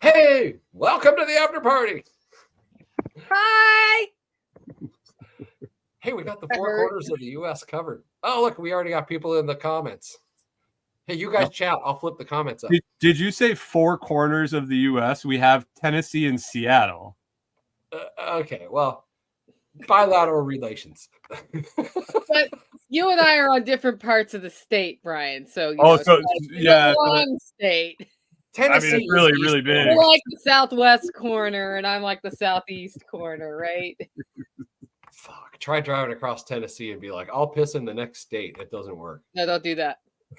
Hey, welcome to the after party. Hi. Hey, we got the four corners of the U.S. covered. Oh, look, we already got people in the comments. Hey, you guys chat. I'll flip the comments up. Did you say four corners of the U.S.? We have Tennessee and Seattle. Okay, well, bilateral relations. But you and I are on different parts of the state, Brian. So yeah, one state. Tennessee, I mean, it's really big. You're like the southwest corner, and I'm like the southeast corner, right? Fuck! Try driving across Tennessee and be like, "I'll piss in the next state." It doesn't work. No, don't do that.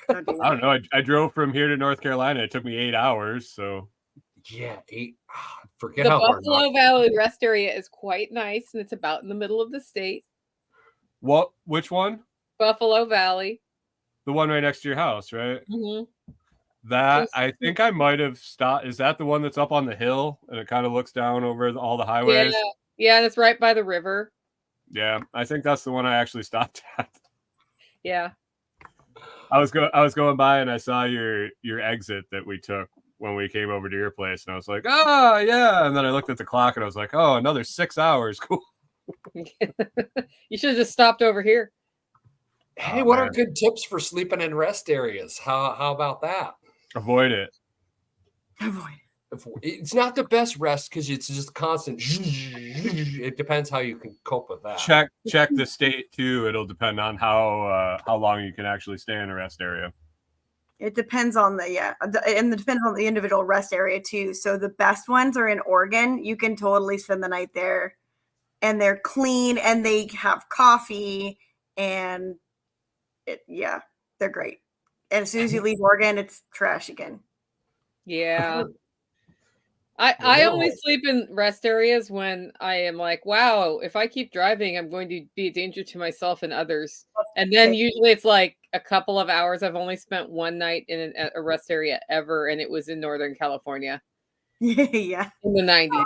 I don't know. I drove from here to North Carolina. It took me 8 hours. So yeah, 8. Forget the how Buffalo Valley rest area is quite nice, and it's about in the middle of the state. What? Which one? Buffalo Valley. The one right next to your house, right? Mm-hmm. That I think I might have stopped. Is that the one that's up on the hill and it kind of looks down over all the highways? Yeah, and it's right by the river. Yeah, I think that's the one I actually stopped at. Yeah. I was going by and I saw your exit that we took when we came over to your place, and I was like, oh yeah, and then I looked at the clock and I was like, oh, another 6 hours. Cool. You should have just stopped over here. Hey, what are good tips for sleeping in rest areas? How about that? Avoid it. It's not the best rest because it's just constant. It depends how you can cope with that. Check the state too. It'll depend on how long you can actually stay in a rest area. It depends on and it depends on the individual rest area too. So the best ones are in Oregon. You can totally spend the night there, and they're clean and they have coffee, and they're great. And as soon as you leave Oregon, it's trash again. Yeah. I only sleep in rest areas when I am like, wow, if I keep driving, I'm going to be a danger to myself and others. And then usually it's like a couple of hours. I've only spent one night in a rest area ever, and it was in Northern California. Yeah. In the 90s.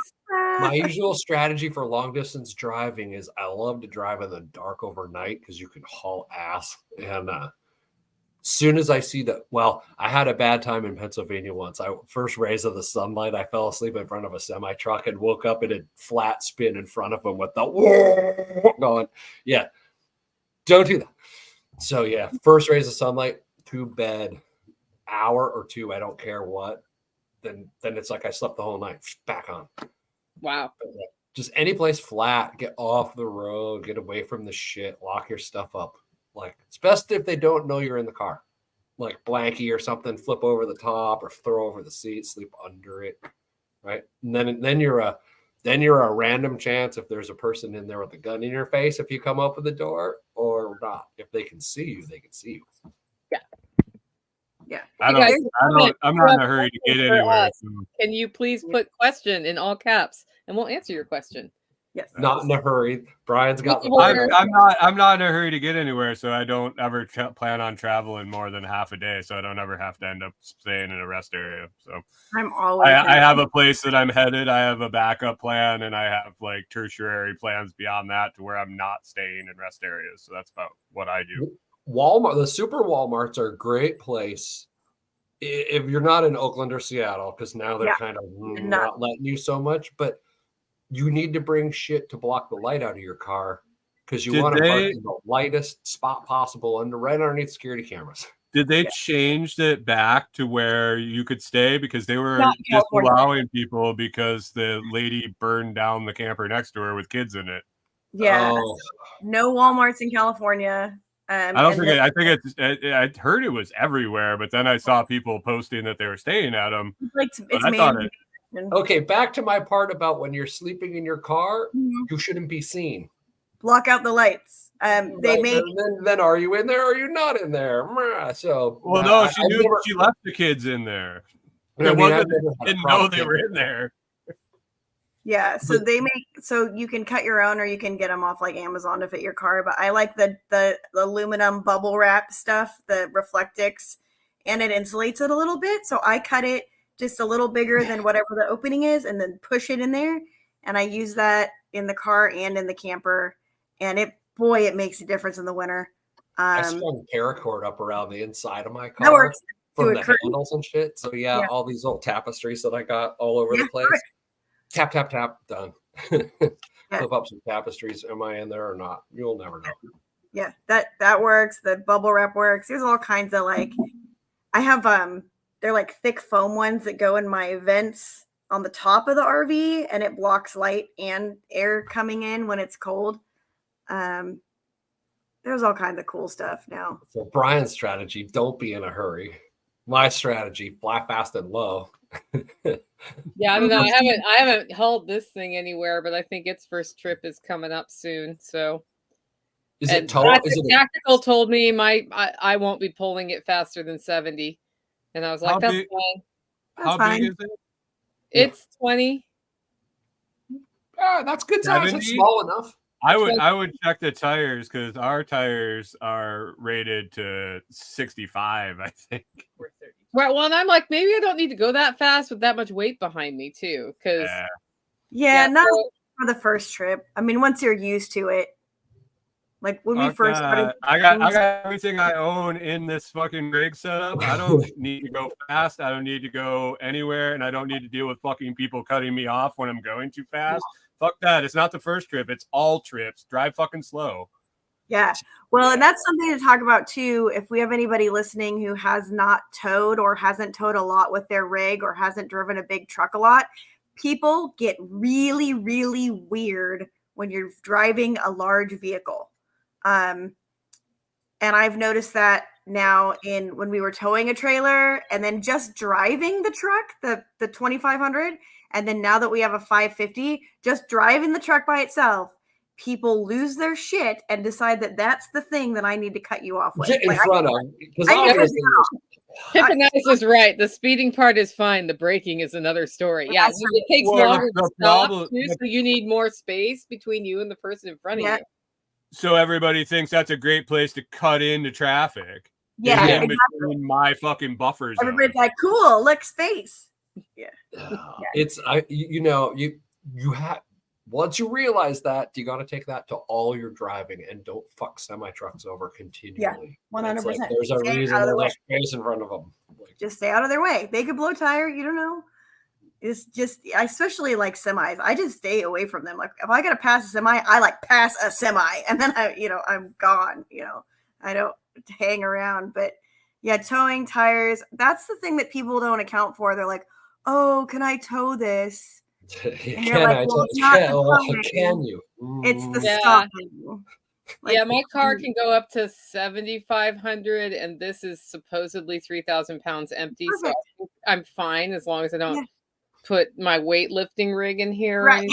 My usual strategy for long distance driving is I love to drive in the dark overnight because you can haul ass. And soon as I see that, I had a bad time in Pennsylvania once. First rays of the sunlight, I fell asleep in front of a semi truck and woke up in a flat spin in front of him with the going. Yeah, don't do that. So yeah, first rays of sunlight to bed, hour or two, I don't care what. Then it's like I slept the whole night. Back on. Wow. Just any place flat. Get off the road. Get away from the shit. Lock your stuff up. Like, it's best if they don't know you're in the car, like blankie or something, flip over the top or throw over the seat, sleep under it. Right. And then you're a random chance if there's a person in there with a gun in your face, if you come open the door or not. If they can see you, they can see you. Yeah. Yeah. I'm not in a hurry to get anywhere. So. Can you please put question in all caps and we'll answer your question? Yes. Not in a hurry. Brian's got the. I'm not in a hurry to get anywhere, so I don't ever plan on traveling more than half a day, so I don't ever have to end up staying in a rest area. So I'm always. I have a place that I'm headed. I have a backup plan, and I have like tertiary plans beyond that to where I'm not staying in rest areas. So that's about what I do. Walmart, the super Walmarts are a great place if you're not in Oakland or Seattle, because now they're kind of not letting you so much, but you need to bring shit to block the light out of your car because you want to park in the lightest spot possible right underneath security cameras. Did they change it back to where you could stay because they were disallowing people because the lady burned down the camper next to her with kids in it? Yeah. No Walmarts in California. I heard it was everywhere, but then I saw people posting that they were staying at them. Okay, back to my part about when you're sleeping in your car, you shouldn't be seen. Block out the lights. Then are you in there or are you not in there? So she left the kids in there. Didn't know they were in there. Yeah, so you can cut your own or you can get them off like Amazon to fit your car. But I like the aluminum bubble wrap stuff, the Reflectix, and it insulates it a little bit. So I cut it just a little bigger than whatever the opening is and then push it in there. And I use that in the car and in the camper. And it makes a difference in the winter. I strung paracord up around the inside of my car. That works. from a the curtain. handles and shit. So yeah, Yeah. all these little tapestries that I got all over Yeah, the place. Tap, tap, tap, done. Yeah. Flip up some tapestries. Am I in there or not? You'll never know. Yeah, that works. The bubble wrap works. There's all kinds of like, I have they're like thick foam ones that go in my vents on the top of the RV, and it blocks light and air coming in when it's cold. There's all kinds of cool stuff now. So Brian's strategy: don't be in a hurry. My strategy: fly fast and low. Yeah, I don't know. I haven't held this thing anywhere, but I think its first trip is coming up soon. So Is it total? Is it Tactical told me I won't be pulling it faster than 70. And I was like, that's fine. How big is it? It's 20. That's good size. It's small enough. I would check the tires because our tires are rated to 65, I think. Right. Well, and I'm like, maybe I don't need to go that fast with that much weight behind me too. Because not for the first trip. I mean, once you're used to it. Like when we first started, I got everything I own in this fucking rig setup. I don't need to go fast. I don't need to go anywhere, and I don't need to deal with fucking people cutting me off when I'm going too fast. Fuck that. It's not the first trip. It's all trips. Drive fucking slow. Yeah. Well, and that's something to talk about too. If we have anybody listening who has not towed or hasn't towed a lot with their rig or hasn't driven a big truck a lot, people get really, really weird when you're driving a large vehicle. And I've noticed that now when we were towing a trailer and then just driving the truck, the 2500, and then now that we have a 550, just driving the truck by itself, people lose their shit and decide that that's the thing that I need to cut you off with. Get in front of. Hipponize is right. The speeding part is fine. The braking is another story. Yeah, it takes longer to stop too, so you need more space between you and the person in front of you. So everybody thinks that's a great place to cut into traffic. Yeah, exactly. Between my fucking buffers. Everybody's like, "Cool, look, space." Yeah, it's you have once you realize that you got to take that to all your driving and don't fuck semi trucks over continually. Yeah, 100%. Like there's a reason there's less space in front of them. Just stay out of their way. They could blow tire. You don't know. It's just, especially like semis. I just stay away from them. Like if I gotta pass a semi, I like pass a semi, and then I'm gone. I don't hang around. But yeah, towing tires. That's the thing that people don't account for. They're like, "Oh, can I tow this?" And you're like, "Well, it's not can you? It's the stopping." Like, my car can go up to 7,500, and this is supposedly 3,000 pounds empty. Perfect. So I'm fine as long as I don't put my weightlifting rig in here, right?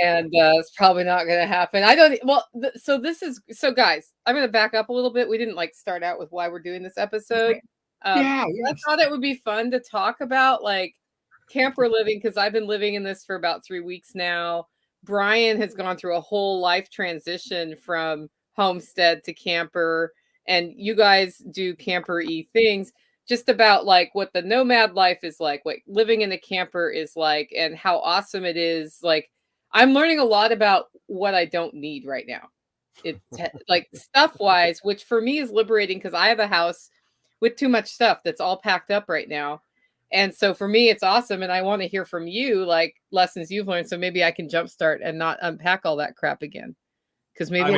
And it's probably not going to happen. I don't. Well, so guys, I'm going to back up a little bit. We didn't start out with why we're doing this episode. I thought it would be fun to talk about camper living because I've been living in this for about 3 weeks now. Brian has gone through a whole life transition from homestead to camper, and you guys do camper-y things. Just about what the nomad life is like, what living in a camper is like, and how awesome it is. I'm learning a lot about what I don't need right now. It's stuff-wise, which for me is liberating because I have a house with too much stuff that's all packed up right now. And so for me, it's awesome. And I want to hear from you, lessons you've learned. So maybe I can jumpstart and not unpack all that crap again. Because maybe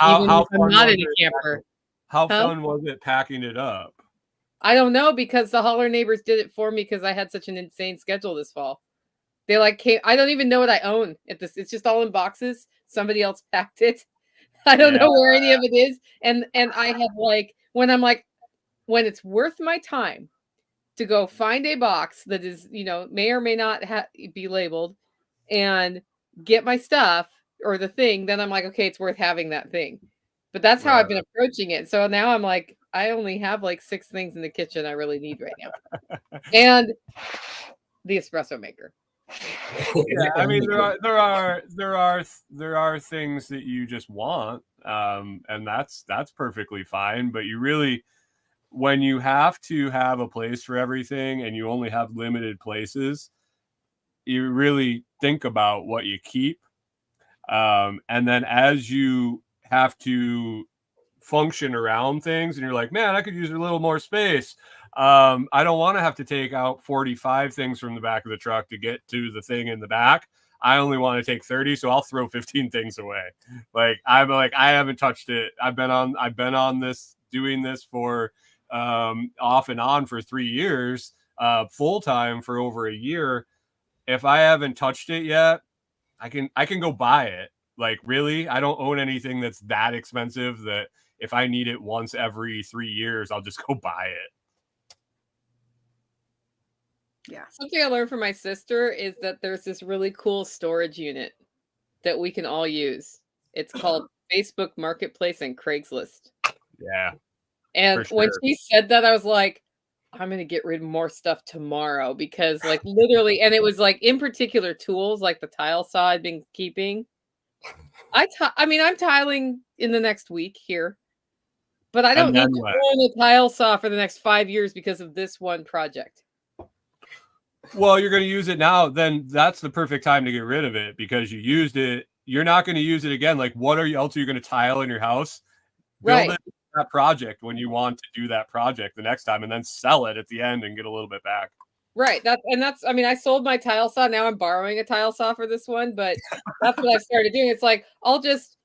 I'm not in a camper. How fun was it packing it up? I don't know, because the Holler neighbors did it for me because I had such an insane schedule this fall. They came. I don't even know what I own. It's just all in boxes. Somebody else packed it. I don't know where any of it is. And I have when it's worth my time to go find a box that is, may or may not be labeled and get my stuff or the thing, then I'm like, okay, it's worth having that thing. But that's how I've been approaching it. So now I'm like, I only have 6 things in the kitchen I really need right now. And the espresso maker. Yeah, I mean there are things that you just want, and that's perfectly fine. But you really, when you have to have a place for everything and you only have limited places, you really think about what you keep, and then as you have to function around things and you're like, man, I could use a little more space, I don't want to have to take out 45 things from the back of the truck to get to the thing in the back. I only want to take 30, so I'll throw 15 things away. I haven't touched it. I've been on this, doing this for off and on for 3 years, full time for over a year. If I haven't touched it yet, I can go buy it. Like, really, I don't own anything that's that expensive that if I need it once every 3 years, I'll just go buy it. Yeah. Something I learned from my sister is that there's this really cool storage unit that we can all use. It's called Facebook Marketplace and Craigslist. Yeah. And when she said that, I was like, I'm going to get rid of more stuff tomorrow because, like, literally, and it was like in particular tools like the tile saw I've been keeping. I mean, I'm tiling in the next week here, but I don't need to own a tile saw for the next 5 years because of this one project. Well, you're going to use it now, then that's the perfect time to get rid of it because you used it. You're not going to use it again. Like, what else are you going to tile in your house? Build it that project when you want to do that project the next time, and then sell it at the end and get a little bit back. Right. I mean, I sold my tile saw. Now I'm borrowing a tile saw for this one, but that's what I've started doing. It's like, I'll just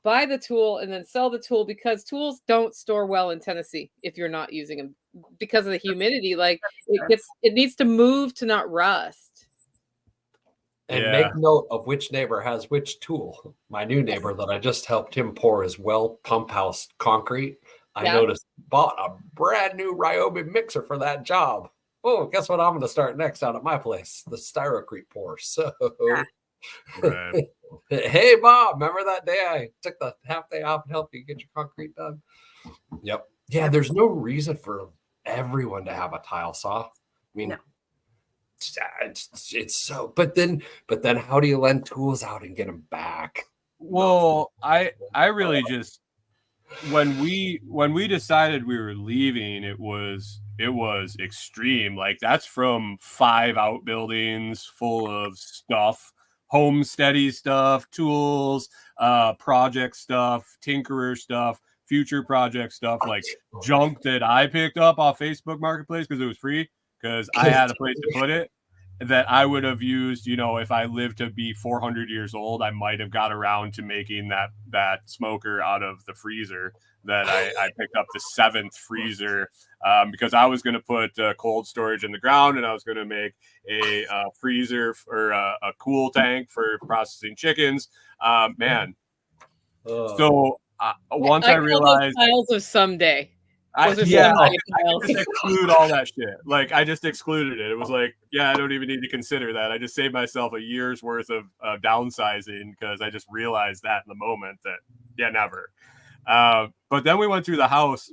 buy the tool and then sell the tool because tools don't store well in Tennessee if you're not using them because of the humidity. Like, it needs to move to not rust. And make note of which neighbor has which tool. My new neighbor that I just helped him pour his well pump house concrete, I noticed bought a brand new Ryobi mixer for that job. Oh, guess what I'm going to start next out at my place? The Styrocrete pour. So, hey, Bob, remember that day I took the half day off and helped you get your concrete done? Yep. Yeah, there's no reason for everyone to have a tile saw. I mean, it's so, but then how do you lend tools out and get them back? Well, I really just, when we decided we were leaving, it was extreme. Like, that's from 5 outbuildings full of stuff, homesteady stuff, tools, project stuff, tinkerer stuff, future project stuff, like junk that I picked up off Facebook Marketplace because it was free, because I had a place to put it that I would have used, if I lived to be 400 years old. I might have got around to making that smoker out of the freezer that I picked up, the 7th freezer, because I was going to put cold storage in the ground, and I was going to make a freezer or a cool tank for processing chickens. So once I realized tiles of someday. I just exclude all that shit. Like, I just excluded it. It was like, I don't even need to consider that. I just saved myself a year's worth of downsizing because I just realized that in the moment that, never. But then we went through the house.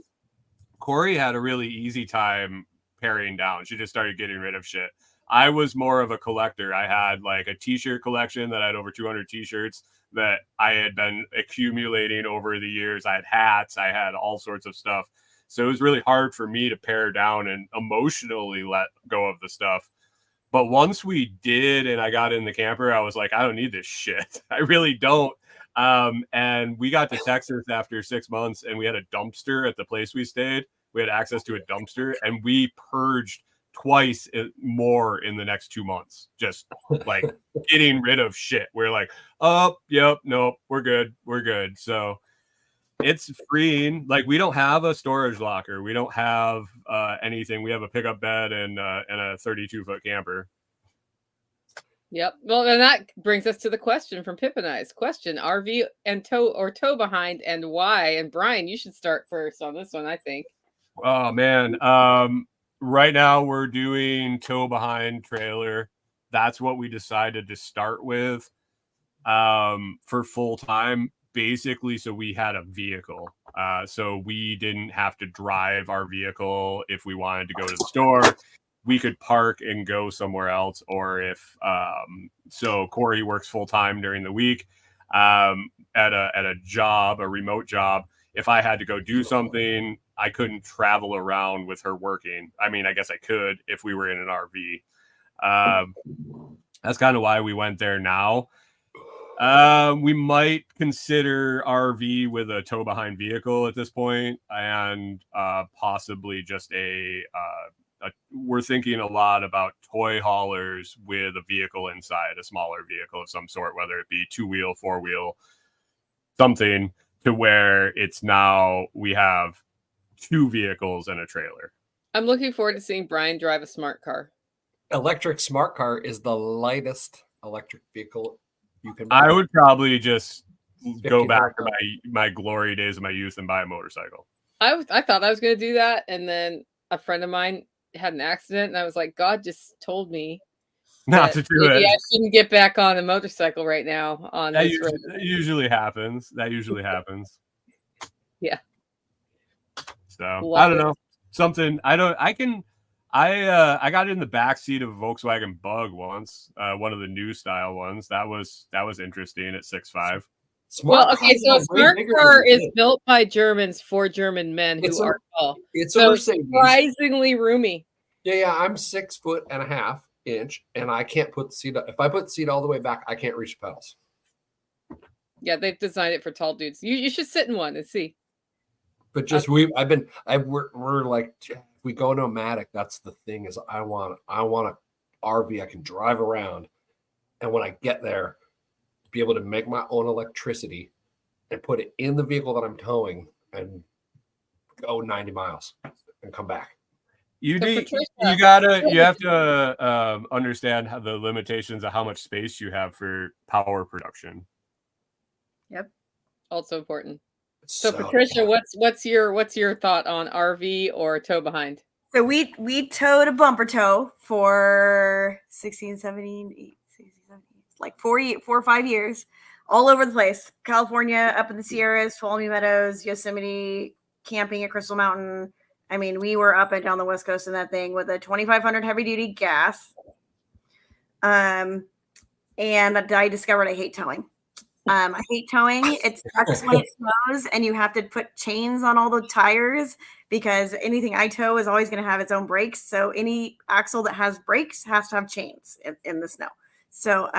Corey had a really easy time paring down. She just started getting rid of shit. I was more of a collector. I had like a t-shirt collection that I had over 200 t-shirts that I had been accumulating over the years. I had hats. I had all sorts of stuff. So it was really hard for me to pare down and emotionally let go of the stuff. But once we did, and I got in the camper, I was like, I don't need this shit. I really don't. And we got to Texas after 6 months, and we had a dumpster at the place we stayed. We had access to a dumpster, and we purged twice more in the next 2 months, just like getting rid of shit. We're like, oh, yep, nope, we're good. So it's freeing. Like, we don't have a storage locker. We don't have anything. We have a pickup bed and a 32-foot camper. Yep. Well, then that brings us to the question from Pip and I's question: RV and tow behind, and why? And Brian, you should start first on this one, I think. Oh man. Right now we're doing tow behind trailer. That's what we decided to start with for full time, basically, so we had a vehicle. So we didn't have to drive our vehicle if we wanted to go to the store. We could park and go somewhere else, or if so Corey works full time during the week at a job, a remote job. If I had to go do something, I couldn't travel around with her working. I mean, I guess I could if we were in an RV. That's kind of why we went there now. We might consider RV with a tow behind vehicle at this point, and possibly just we're thinking a lot about toy haulers with a vehicle inside, a smaller vehicle of some sort, whether it be 2-wheel, 4-wheel, something to where it's now we have 2 vehicles and a trailer. I'm looking forward to seeing Brian drive a smart car. Electric smart car is the lightest electric vehicle you can buy. I would probably just go back to $1,500. my glory days of my youth and buy a motorcycle. I thought I was going to do that, and then a friend of mine had an accident, and I was like, God just told me not to do it. I shouldn't get back on a motorcycle right now. On That this road. usually happens. That usually happens. Yeah. So I don't know. Something I got in the back seat of a Volkswagen Bug once, one of the new style ones. That was interesting at 6'5". Well, okay, so a smart car is built by Germans for German men who are tall. It's so a Mercedes. Surprisingly roomy. Yeah, I'm 6'1.5" and I can't put the seat up. If I put the seat all the way back, I can't reach the pedals. Yeah, they've designed it for tall dudes. You should sit in one and see. But just we're like, if we go nomadic, that's the thing is I want an RV I can drive around, and when I get there, be able to make my own electricity and put it in the vehicle that I'm towing and go 90 miles and come back. You have to understand how the limitations of how much space you have for power production. Yep. Also important. So Patricia, what's your thought on RV or tow behind? So we towed a bumper tow for 16, 17, 16, 17, like 4 or 5 years, all over the place. California, up in the Sierras, Tuolumne Meadows, Yosemite, camping at Crystal Mountain. I mean, we were up and down the West Coast in that thing with a 2,500 heavy duty gas. And I discovered I hate towing. I hate towing. It sucks when it snows and you have to put chains on all the tires because anything I tow is always going to have its own brakes. So any axle that has brakes has to have chains in the snow. So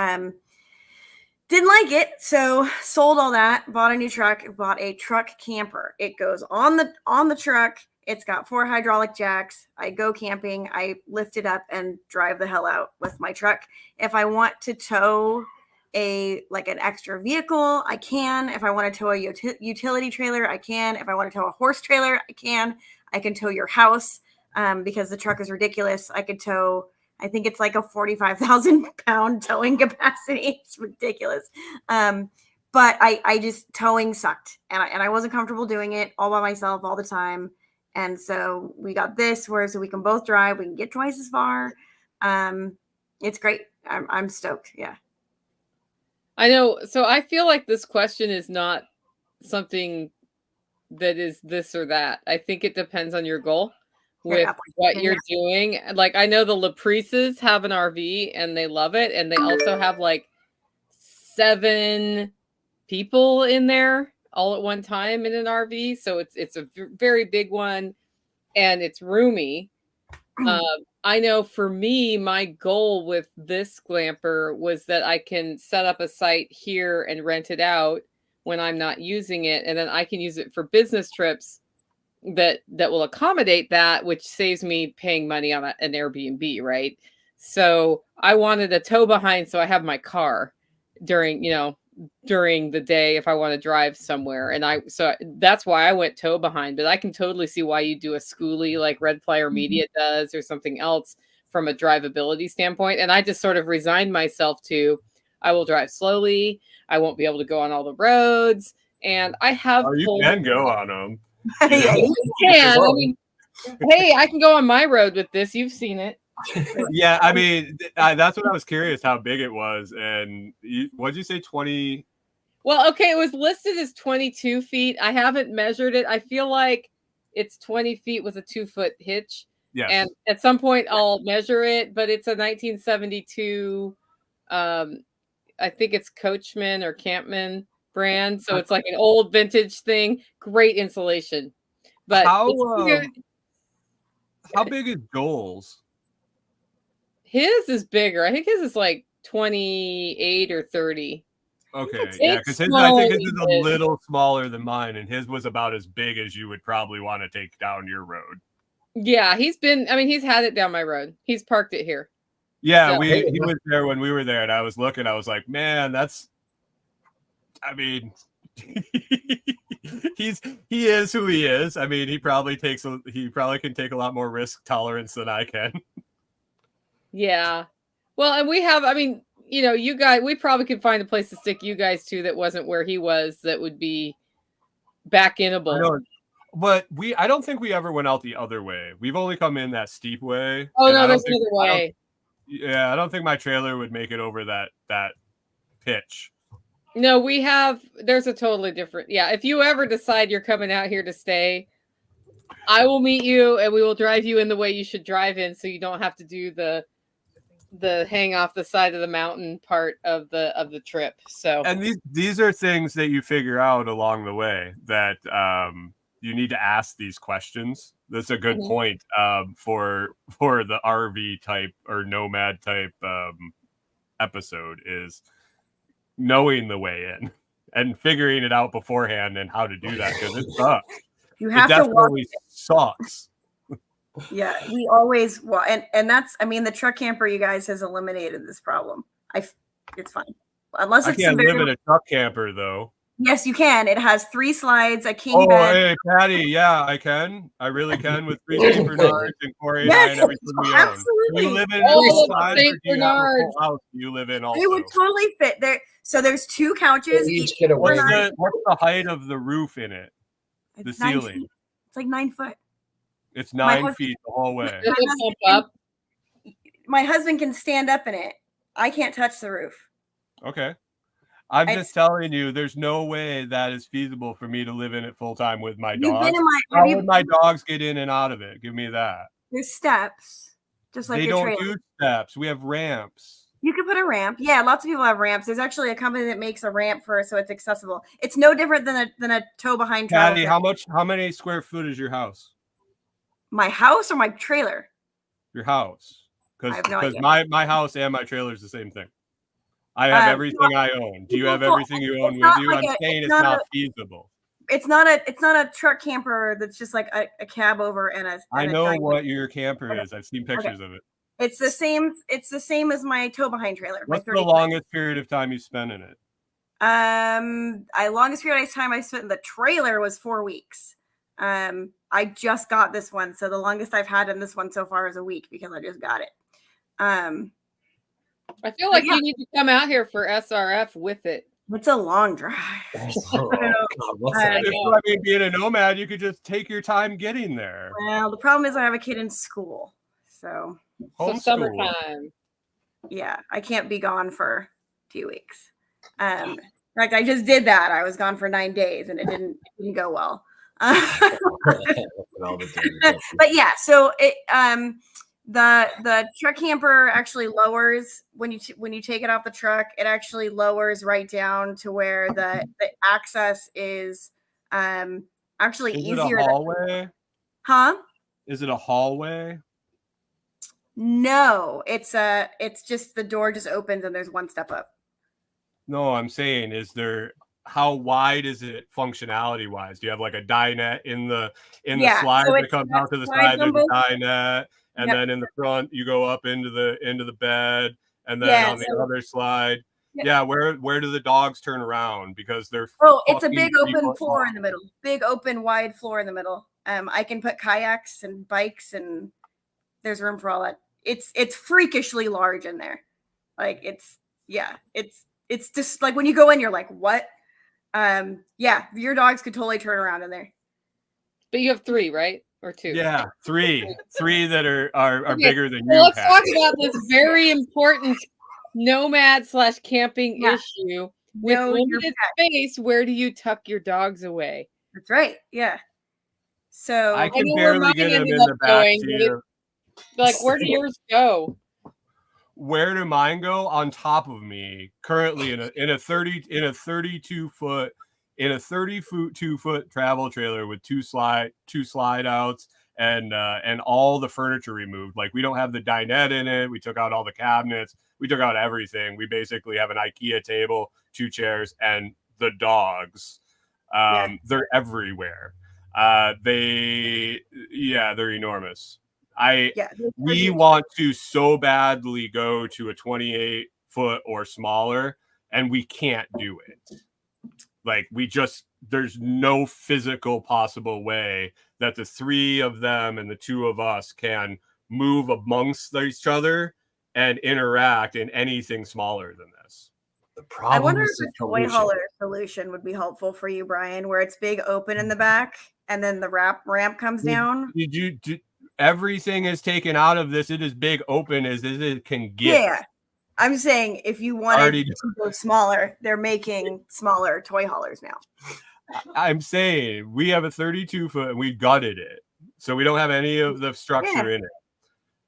didn't like it. So sold all that, bought a new truck, bought a truck camper. It goes on the truck. It's got 4 hydraulic jacks. I go camping. I lift it up and drive the hell out with my truck. If I want to tow an extra vehicle, I can. If I want to tow a utility trailer, I can. If I want to tow a horse trailer, I can. I can tow your house because the truck is ridiculous. I could tow, I think it's like a 45,000 pound towing capacity. It's ridiculous. But I just, towing sucked and I wasn't comfortable doing it all by myself all the time. And so we got this so we can both drive. We can get twice as far. It's great. I'm stoked. Yeah. I know. So I feel like this question is not something that is this or that. I think it depends on your goal with what you're doing. Like I know the Laprises have an RV and they love it. And they also have like 7 people in there all at one time in an RV. So it's a very big one and it's roomy. I know for me, my goal with this glamper was that I can set up a site here and rent it out when I'm not using it. And then I can use it for business trips that will accommodate that, which saves me paying money on an Airbnb, right? So I wanted a tow behind so I have my car during the day if I want to drive somewhere. And so that's why I went tow behind, but I can totally see why you do a schoolie like Red Flyer Media does or something else from a drivability standpoint. And I just sort of resigned myself to, I will drive slowly. I won't be able to go on all the roads. And I have, you can go on them. Yeah, you can. I mean, hey, I can go on my road with this. You've seen it. Yeah, I mean, that's what I was curious how big it was. And what'd you say, 20? Well, okay, it was listed as 22 feet. I haven't measured it. I feel like it's 20 feet with a 2-foot hitch. Yes. And at some point I'll measure it, but it's a 1972, I think it's Coachman or Campman brand. So it's like an old vintage thing. Great insulation. But how big is Joel's? His is bigger. I think his is like 28 or 30. Okay, yeah, because I think his is a little smaller than mine, and his was about as big as you would probably want to take down your road. Yeah, he's had it down my road. He's parked it here. Yeah, so. He was there when we were there, and I was looking. I was like, man, I mean, he is who he is. I mean, he probably can take a lot more risk tolerance than I can. Yeah, well, and we have. I mean, you guys, we probably could find a place to stick you guys to that wasn't where he was. That would be back-inable. But I don't think we ever went out the other way. We've only come in that steep way. Oh no, there's another way. I don't think my trailer would make it over that pitch. No, there's a totally different. Yeah, if you ever decide you're coming out here to stay, I will meet you and we will drive you in the way you should drive in, so you don't have to do the hang off the side of the mountain part of the trip. So, and these are things that you figure out along the way that you need to ask these questions. That's a good point for the RV type or Nomad type episode, is knowing the way in and figuring it out beforehand and how to do that, because it sucks. You have it definitely sucks. Yeah, we always and that's, I mean, the truck camper, you guys, has eliminated this problem. It's fine, unless it's. I can't live in a truck camper though. Yes, you can. It has 3 slides, a king bed. Hey, Patty, yeah, I can. I really can, with 3 St. Bernards and 489 and everything we own. Absolutely. You live in 3 slides, or do you have a full house you live in also? They would totally fit there. So there's 2 couches. Each get away. What's the height of the roof in it? The ceiling. It's like 9 foot. It's 9 feet the whole way. My husband can stand up in it. I can't touch the roof. Okay. I'm just telling you, there's no way that is feasible for me to live in it full time with my dogs. How would my dogs get in and out of it? Give me that. There's steps, just like your trailer. They don't do steps. We have ramps. You could put a ramp. Yeah, lots of people have ramps. There's actually a company that makes a ramp so it's accessible. It's no different than a tow behind trailer. Patty, how many square foot is your house? My house or my trailer? Your house. Because my house and my trailer is the same thing. I have everything I own. Do you have everything you own with you? I'm saying it's not feasible. It's not a truck camper that's just like a cab over and a. I know what your camper is. I've seen pictures of it. It's the same. It's the same as my tow behind trailer. What's the longest period of time you spent in it? Longest period of time I spent in the trailer was 4 weeks. I just got this one, so the longest I've had in this one so far is a week because I just got it. I feel like you need to come out here for SRF with it. It's a long drive. I mean, being a nomad, you could just take your time getting there. Well, the problem is I have a kid in school, so summertime. Yeah, I can't be gone for 2 weeks. In fact, I just did that. I was gone for 9 days, and it didn't go well. But yeah, so it the truck camper actually lowers when you take it off the truck. It actually lowers right down to where the access is actually easier. Is it a hallway? Huh? Is it a hallway? No, it's just the door just opens and there's one step up. No, I'm saying, how wide is it functionality wise? Do you have like a dinette in the slide that comes out to the side? There's a dinette, and then in the front you go up into the bed, and then on the other slide. Yeah, where do the dogs turn around? Because they're it's a big open floor in the middle. Big open wide floor in the middle. I can put kayaks and bikes, and there's room for all that. It's freakishly large in there. Like it's just like when you go in, you're like, what? Your dogs could totally turn around in there. But you have 3, right? Or 2? Yeah, 3 that are bigger than you. Well, let's talk about this very important nomad/camping issue. With limited space, where do you tuck your dogs away? That's right. Yeah. So I can barely get them in the back seat. Like, where do yours go? Where do mine go? On top of me, currently in a 32 foot travel trailer with two slide outs and all the furniture removed. Like, we don't have the dinette in it. We took out all the cabinets. We took out everything. We basically have an IKEA table, 2 chairs, and the dogs. They're everywhere. They're enormous. We want to so badly go to a 28 foot or smaller, and we can't do it. Like, there's no physical possible way that the 3 of them and the 2 of us can move amongst each other and interact in anything smaller than this. The problem, I wonder if a toy hauler solution would be helpful for you, Brian, where it's big open in the back and then the ramp comes down. Everything is taken out of this. It is big open as it can get. Yeah. I'm saying if you wanted to go smaller, they're making smaller toy haulers now. I'm saying we have a 32 foot and we gutted it. So we don't have any of the structure in it.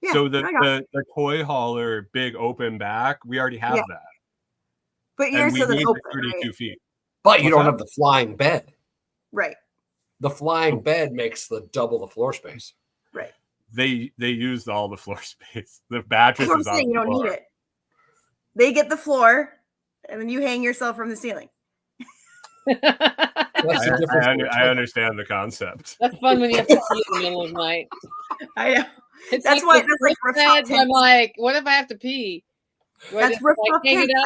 Yeah, so the toy hauler, big open back, we already have that. But yours doesn't open, 32 feet. But you don't have the flying bed. Right. The flying bed makes double the floor space. Right. They used all the floor space. The mattress is on the floor. You don't need it. They get the floor, and then you hang yourself from the ceiling. I understand the concept. That's fun when you have to pee in the middle of the night. I know. That's why I'm like, what if I have to pee? That's like, hang it up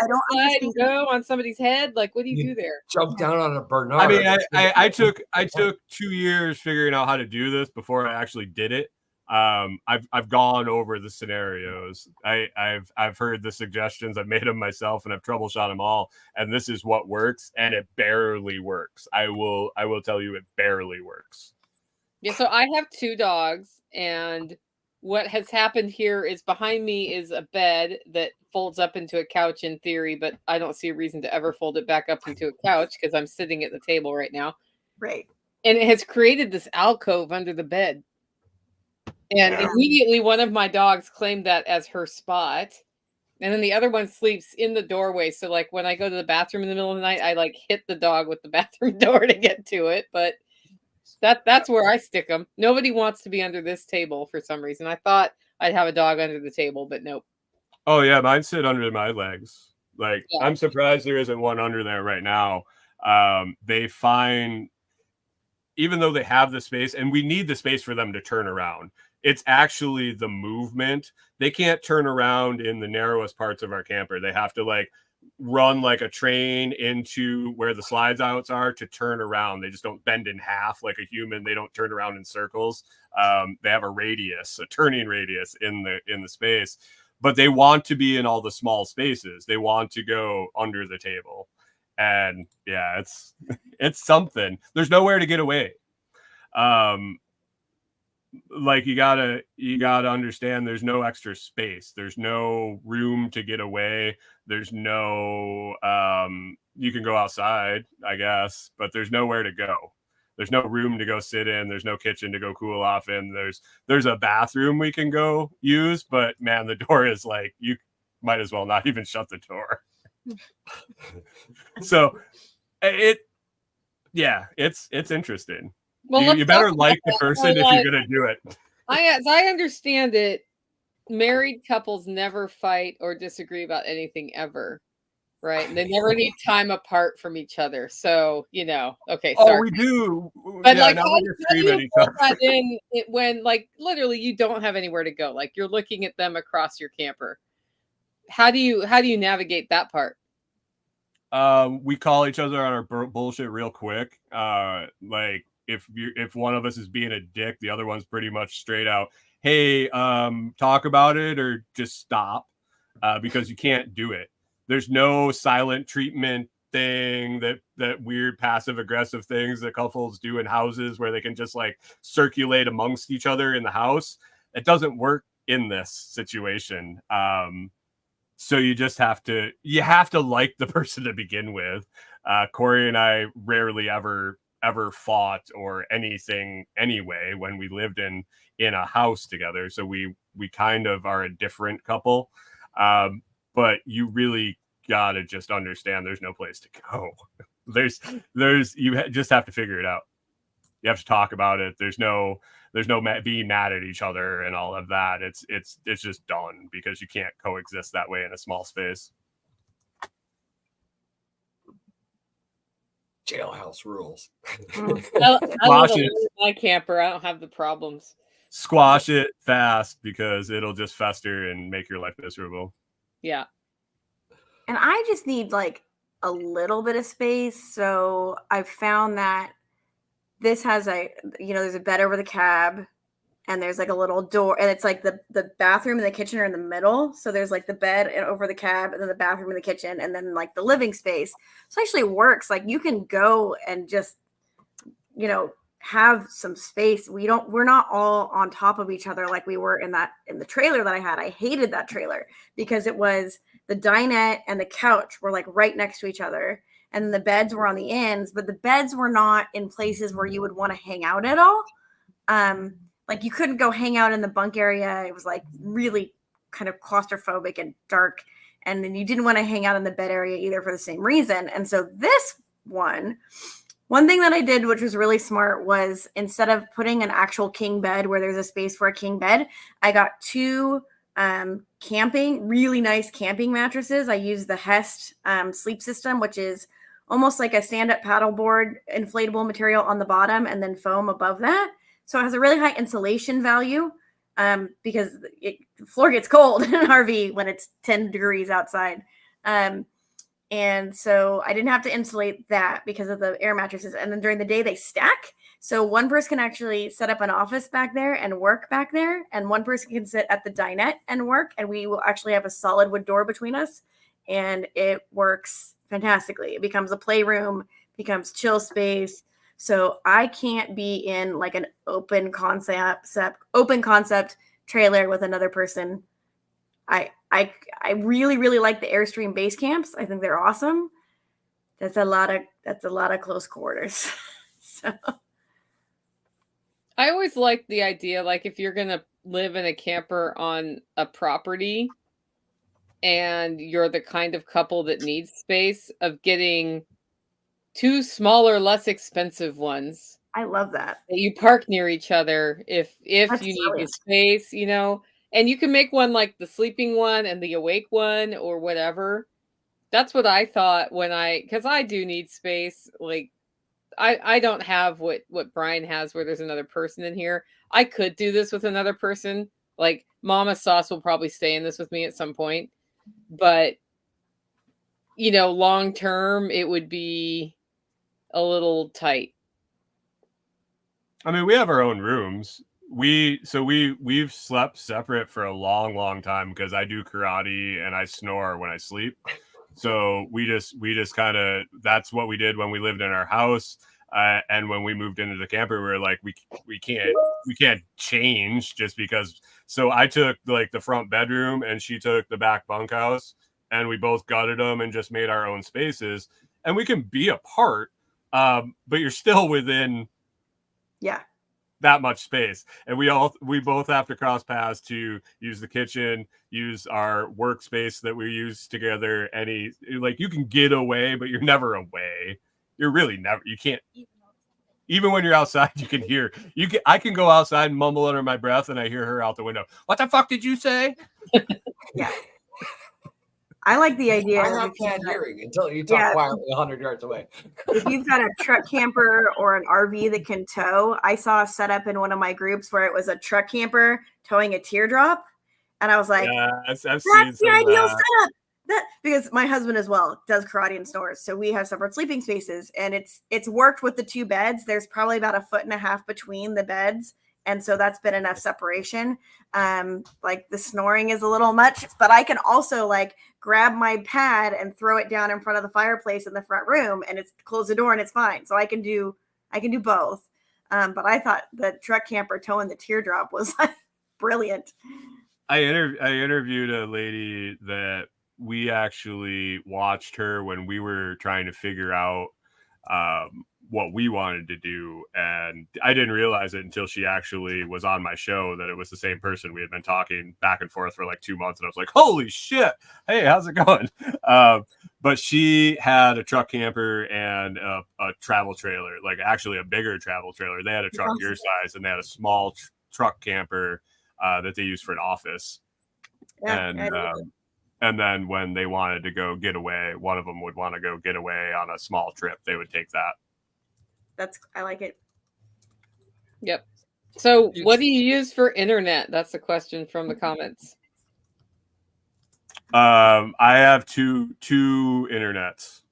and go on somebody's head. Like, what do you do there? Jump down on a Bernard. I mean, I took 2 years figuring out how to do this before I actually did it. I've gone over the scenarios. I've heard the suggestions. I've made them myself, and I've troubleshot them all. And this is what works, and it barely works. I will tell you, it barely works. Yeah. So I have 2 dogs, and what has happened here is behind me is a bed that folds up into a couch in theory, but I don't see a reason to ever fold it back up into a couch because I'm sitting at the table right now. Right. And it has created this alcove under the bed. And immediately one of my dogs claimed that as her spot. And then the other one sleeps in the doorway. So like when I go to the bathroom in the middle of the night, I like hit the dog with the bathroom door to get to it. But that's where I stick them. Nobody wants to be under this table for some reason. I thought I'd have a dog under the table, but nope. Oh yeah, mine sit under my legs. Like I'm surprised there isn't one under there right now. They find, even though they have the space, and we need the space for them to turn around. It's actually the movement. They can't turn around in the narrowest parts of our camper. They have to like run like a train into where the slides outs are to turn around. They just don't bend in half like a human. They don't turn around in circles. They have a radius, a turning radius in the space, but they want to be in all the small spaces. They want to go under the table. And yeah, it's something. There's nowhere to get away. Like you gotta understand there's no extra space. There's no room to get away. There's no you can go outside, I guess, but there's nowhere to go. There's no room to go sit in. There's no kitchen to go cool off in. There's a bathroom we can go use, but man, the door is like, you might as well not even shut the door. So it's interesting. Well, you better like the person if you're going to do it. As I understand it, married couples never fight or disagree about anything ever, right? And they never need time apart from each other. So, okay. Sorry. Oh, we do. But how do you put that in when, like, literally you don't have anywhere to go? Like, you're looking at them across your camper. How do you navigate that part? We call each other on our bullshit real quick. Like, if one of us is being a dick, the other one's pretty much straight out, hey, talk about it or just stop, because you can't do it. There's no silent treatment thing, that weird passive aggressive things that couples do in houses where they can just like circulate amongst each other in the house. It doesn't work in this situation. So you just have to like the person to begin with. Corey and I rarely ever fought or anything anyway when we lived in a house together. So we kind of are a different couple. But you really gotta just understand there's no place to go. You just have to figure it out. You have to talk about it. There's no there's no being mad at each other and all of that. It's just done because you can't coexist that way in a small space. Jailhouse rules. I live alone in my camper. I don't have the problems. Squash it fast because it'll just fester and make your life miserable. Yeah. And I just need like a little bit of space. So I've found that this has there's a bed over the cab, and there's like a little door, and it's like the bathroom and the kitchen are in the middle. So there's like the bed over the cab, and then the bathroom and the kitchen, and then like the living space. So it actually works. Like you can go and just, have some space. We're not all on top of each other like we were in the trailer that I had. I hated that trailer because it was the dinette and the couch were like right next to each other. And the beds were on the ends, but the beds were not in places where you would want to hang out at all. Like you couldn't go hang out in the bunk area. It was like really kind of claustrophobic and dark. And then you didn't want to hang out in the bed area either for the same reason. And so this one thing that I did, which was really smart, was instead of putting an actual king bed where there's a space for a king bed, I got two really nice camping mattresses. I used the Hest sleep system, which is almost like a stand-up paddleboard inflatable material on the bottom and then foam above that. So it has a really high insulation value because the floor gets cold in an RV when it's 10 degrees outside. And so I didn't have to insulate that because of the air mattresses. And then during the day, they stack. So one person can actually set up an office back there and work back there. And one person can sit at the dinette and work. And we will actually have a solid wood door between us. And it works fantastically. It becomes a playroom, becomes chill space. So I can't be in like an open concept trailer with another person. I really, really like the Airstream base camps. I think they're awesome. That's a lot of close quarters. So I always like the idea, like if you're gonna live in a camper on a property and you're the kind of couple that needs space, of getting two smaller, less expensive ones. I love that. You park near each other if That's you need the brilliant. space, and you can make one like the sleeping one and the awake one or whatever. That's what I thought because I do need space. Like I don't have what Brian has where there's another person in here. I could do this with another person. Like Mama Sauce will probably stay in this with me at some point. But long term it would be a little tight. I mean, we have our own rooms. We've slept separate for a long, long time because I do karate and I snore when I sleep. So we just kind of, that's what we did when we lived in our house. And when we moved into the camper, we were like, we can't change just because. So I took like the front bedroom and she took the back bunkhouse, and we both gutted them and just made our own spaces. And we can be apart, but you're still within that much space. And we both have to cross paths to use the kitchen, use our workspace that we use together. You can get away, but you're never away. You're really never, you can't, even when you're outside, you can hear, I can go outside and mumble under my breath and I hear her out the window. What the fuck did you say? Yeah. I like the idea. I have bad hearing until you talk quietly 100 yards away. If you've got a truck camper or an RV that can tow, I saw a setup in one of my groups where it was a truck camper towing a teardrop. And I was like, that's the ideal setup. Because my husband as well does karate and snores. So we have separate sleeping spaces, and it's worked with the two beds. There's probably about 1.5 feet between the beds. And so that's been enough separation. Like the snoring is a little much, but I can also like grab my pad and throw it down in front of the fireplace in the front room, and it's close the door and it's fine. So I can do both. But I thought the truck camper towing the teardrop was like brilliant. I interviewed a lady that we actually watched her when we were trying to figure out what we wanted to do. And I didn't realize it until she actually was on my show that it was the same person. We had been talking back and forth for like 2 months, and I was like, holy shit, hey, how's it going? But she had a truck camper and a travel trailer, like actually a bigger travel trailer. They had a truck your size, and they had a small truck camper that they used for an office. And then when they wanted to go get away, one of them would want to go get away on a small trip. They would take that. I like it. Yep. So what do you use for internet? That's a question from the comments. I have two internets.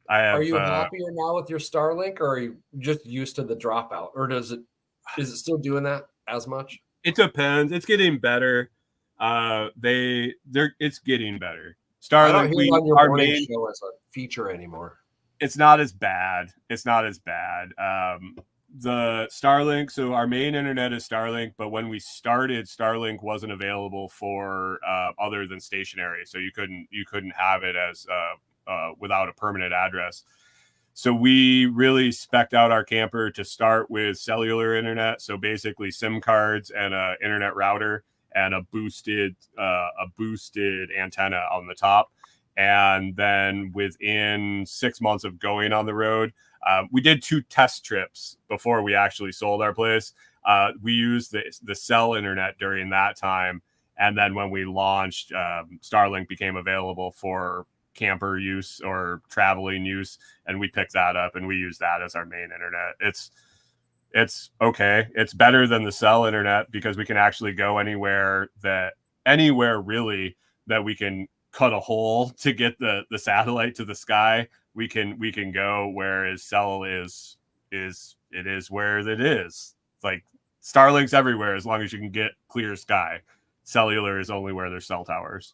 Are you happier now with your Starlink, or are you just used to the dropout, or is it still doing that as much? It depends. It's getting better. It's getting better. Starlink, I don't hear it on your morning show as a feature anymore. It's not as bad. The Starlink, so our main internet is Starlink, but when we started, Starlink wasn't available for other than stationary, so you couldn't have it as without a permanent address. So we really spec'd out our camper to start with cellular internet, so basically SIM cards and a internet router and a boosted antenna on the top. And then within 6 months of going on the road, we did 2 test trips before we actually sold our place. We used the cell internet during that time. And then when we launched, Starlink became available for camper use or traveling use. And we picked that up and we use that as our main internet. It's okay. It's better than the cell internet because we can actually go anywhere really that we can cut a hole to get the satellite to the sky. We can go, whereas cell is where it is. It's like Starlink's everywhere as long as you can get clear sky. Cellular is only where there's cell towers.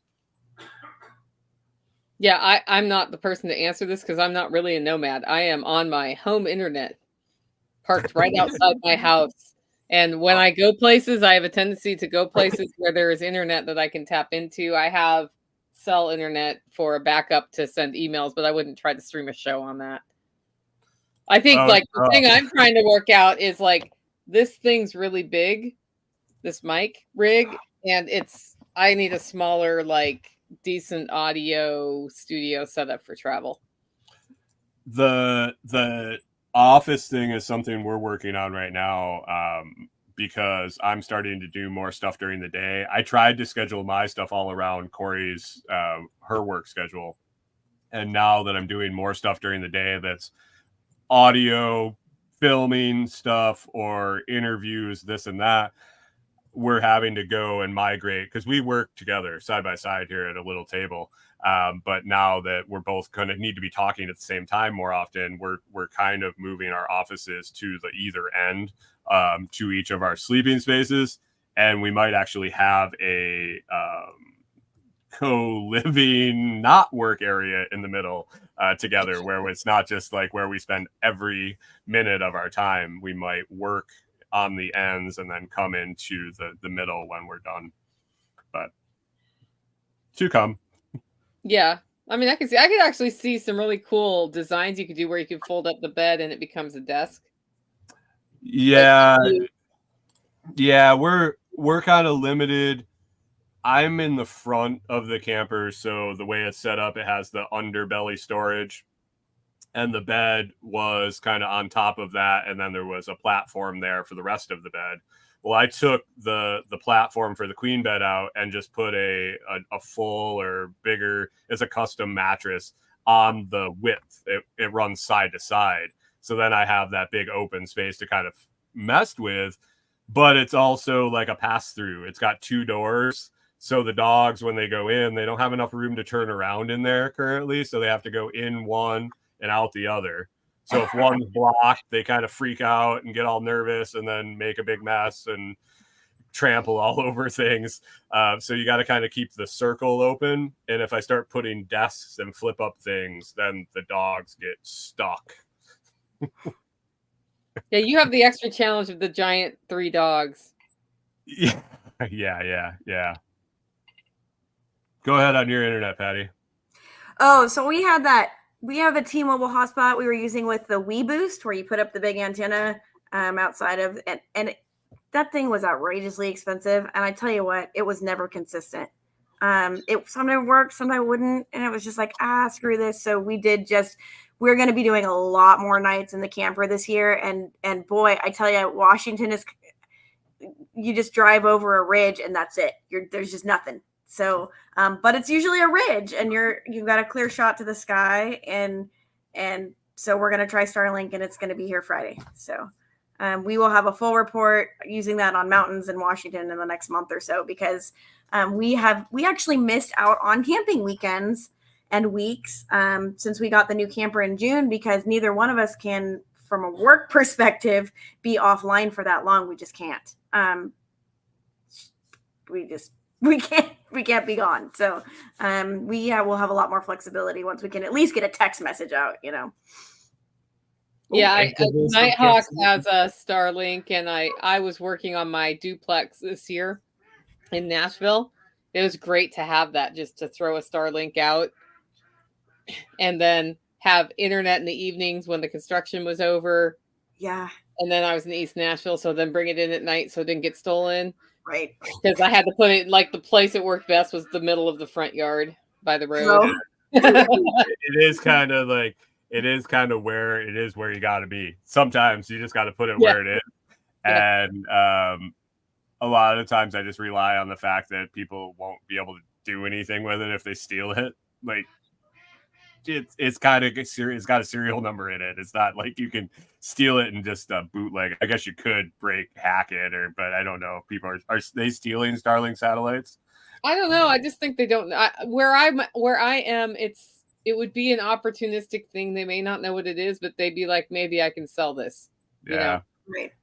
Yeah, I'm not the person to answer this because I'm not really a nomad. I am on my home internet, parked right outside my house. And when I go places, I have a tendency to go places where there is internet that I can tap into. I have cell internet for a backup to send emails, but I wouldn't try to stream a show on that. I think the thing I'm trying to work out is like, this thing's really big, this mic rig, and I need a smaller, like decent audio studio setup for travel. The office thing is something we're working on right now, because I'm starting to do more stuff during the day. I tried to schedule my stuff all around Corey's her work schedule, and now that I'm doing more stuff during the day that's audio, filming stuff or interviews, this and that, we're having to go and migrate because we work together side by side here at a little table. But now that we're both going to need to be talking at the same time more often, we're kind of moving our offices to the either end, to each of our sleeping spaces. And we might actually have a co-living, not work area in the middle together, where it's not just like where we spend every minute of our time. We might work on the ends and then come into the middle when we're done. But to come. Yeah. I mean, I could actually see some really cool designs you could do where you could fold up the bed and it becomes a desk. Yeah. Yeah, we're kind of limited. I'm in the front of the camper, so the way it's set up, it has the underbelly storage, and the bed was kind of on top of that, and then there was a platform there for the rest of the bed. Well, I took the platform for the queen bed out and just put a full or bigger, as a custom mattress on the width. It runs side to side. So then I have that big open space to kind of mess with, but it's also like a pass through. It's got 2 doors. So the dogs, when they go in, they don't have enough room to turn around in there currently. So they have to go in one and out the other. So if one's blocked, they kind of freak out and get all nervous and then make a big mess and trample all over things. So you got to kind of keep the circle open. And if I start putting desks and flip up things, then the dogs get stuck. Yeah, you have the extra challenge of the giant 3 dogs. Yeah. Go ahead on your internet, Patty. Oh, so we had that We have a T-Mobile hotspot we were using with the Wii Boost, where you put up the big antenna outside of, and that thing was outrageously expensive. And I tell you what, it was never consistent. It sometimes worked, sometimes wouldn't, and it was just like, screw this. So we're going to be doing a lot more nights in the camper this year, and boy, I tell you, Washington is, you just drive over a ridge and that's it. There's just nothing. So, but it's usually a ridge, and you've got a clear shot to the sky, and so we're going to try Starlink, and it's going to be here Friday. So, we will have a full report using that on mountains in Washington in the next month or so, because we actually missed out on camping weekends and weeks since we got the new camper in June, because neither one of us can, from a work perspective, be offline for that long. We just can't. We can't be gone. So we'll have a lot more flexibility once we can at least get a text message out, Yeah, Nighthawk has a Starlink, and I was working on my duplex this year in Nashville. It was great to have that, just to throw a Starlink out and then have internet in the evenings when the construction was over. Yeah. And then I was in East Nashville, so then bring it in at night so it didn't get stolen. Right. Because I had to put it, like, the place it worked best was the middle of the front yard by the road. No. It is kind of like, where you got to be. Sometimes you just got to put it where it is. Yeah. And a lot of times I just rely on the fact that people won't be able to do anything with it if they steal it. Like, it's got a serial number in it. It's not like you can steal it and just bootleg it. I guess you could hack it, but I don't know. People are they stealing Starlink satellites? I don't know. I just think they don't. Where I am, it would be an opportunistic thing. They may not know what it is, but they'd be like, maybe I can sell this. Yeah. Right.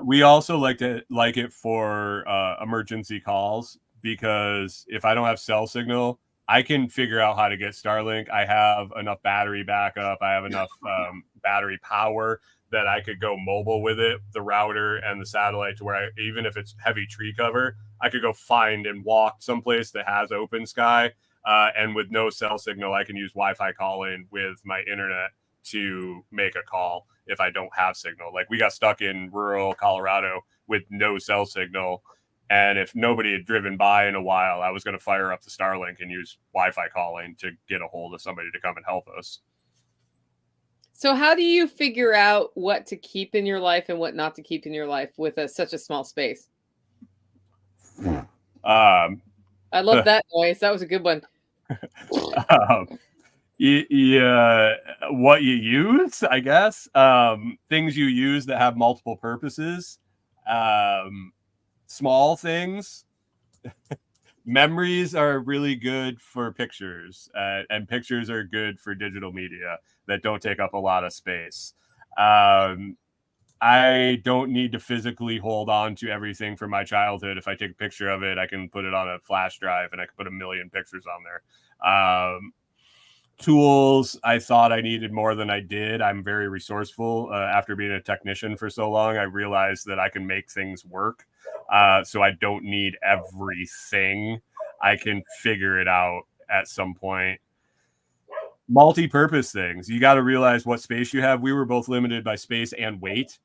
We also like it for emergency calls, because if I don't have cell signal, I can figure out how to get Starlink. I have enough battery backup. I have enough battery power that I could go mobile with it, the router and the satellite, to where even if it's heavy tree cover, I could go find and walk someplace that has open sky. And with no cell signal, I can use Wi-Fi calling with my internet to make a call if I don't have signal. Like, we got stuck in rural Colorado with no cell signal. And if nobody had driven by in a while, I was going to fire up the Starlink and use Wi-Fi calling to get a hold of somebody to come and help us. So how do you figure out what to keep in your life and what not to keep in your life with such a small space? I love that noise. That was a good one. What you use, I guess. Things you use that have multiple purposes. Small things. Memories are really good for pictures, and pictures are good for digital media that don't take up a lot of space. I don't need to physically hold on to everything from my childhood. If I take a picture of it, I can put it on a flash drive and I can put 1 million pictures on there. Tools, I thought I needed more than I did. I'm very resourceful. After being a technician for so long, I realized that I can make things work. So I don't need everything. I can figure it out at some point. Multi-purpose things. You got to realize what space you have. We were both limited by space and weight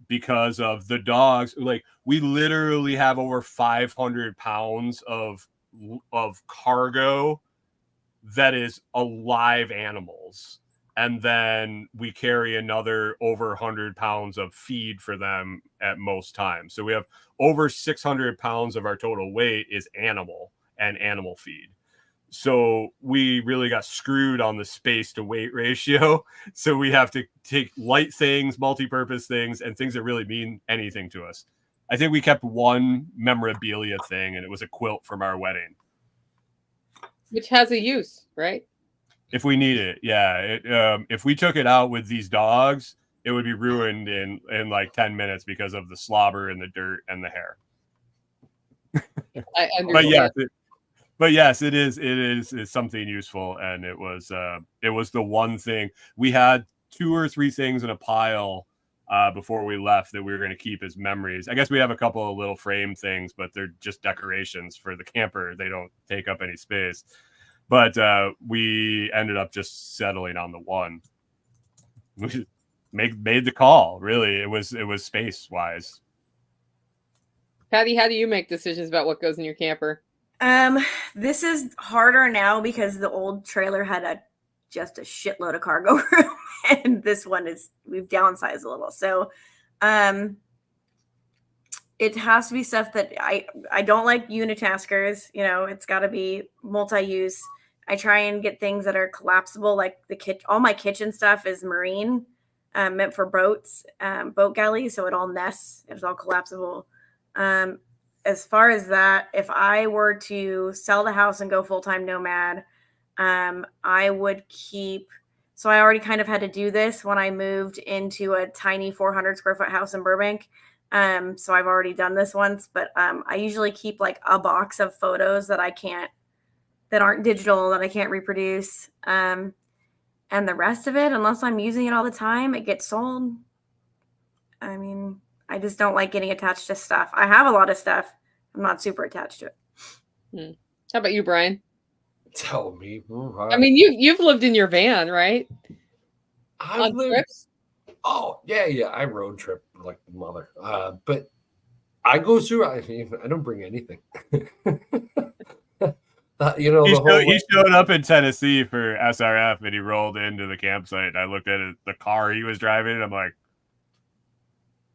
because of the dogs. Like, we literally have over 500 pounds of cargo that is alive animals. And then we carry another over 100 pounds of feed for them at most times. So we have over 600 pounds of our total weight is animal and animal feed. So we really got screwed on the space to weight ratio. So we have to take light things, multi-purpose things, and things that really mean anything to us. I think we kept one memorabilia thing, and it was a quilt from our wedding. Which has a use, right? If we need it, yeah. If we took it out with these dogs, it would be ruined in like 10 minutes because of the slobber and the dirt and the hair. I understand. But yes, it is something useful, and it was the one thing. We had 2 or 3 things in a pile before we left that we were going to keep as memories. I guess we have a couple of little frame things, but they're just decorations for the camper. They don't take up any space. But we ended up just settling on the one. We made the call. Really, it was space wise. Patty, how do you make decisions about what goes in your camper? This is harder now because the old trailer had just a shitload of cargo room, and this one we've downsized a little. So, it has to be stuff that I don't like unitaskers. It's got to be multi-use. I try and get things that are collapsible, like all my kitchen stuff is marine, meant for boats, boat galley, so it all nests. It's all collapsible. As far as that, if I were to sell the house and go full-time nomad, I would keep. So I already kind of had to do this when I moved into a tiny 400 square foot house in Burbank. So I've already done this once, but I usually keep like a box of photos that aren't digital, that I can't reproduce. And the rest of it, unless I'm using it all the time, it gets sold. I mean, I just don't like getting attached to stuff. I have a lot of stuff. I'm not super attached to it. How about you, Brian? Tell me. I mean, you've lived in your van, right? I've lived. Trips? Oh, yeah. I road trip like the mother. But I go through. I don't bring anything. He showed up in Tennessee for SRF and he rolled into the campsite. I looked at the car he was driving and I'm like,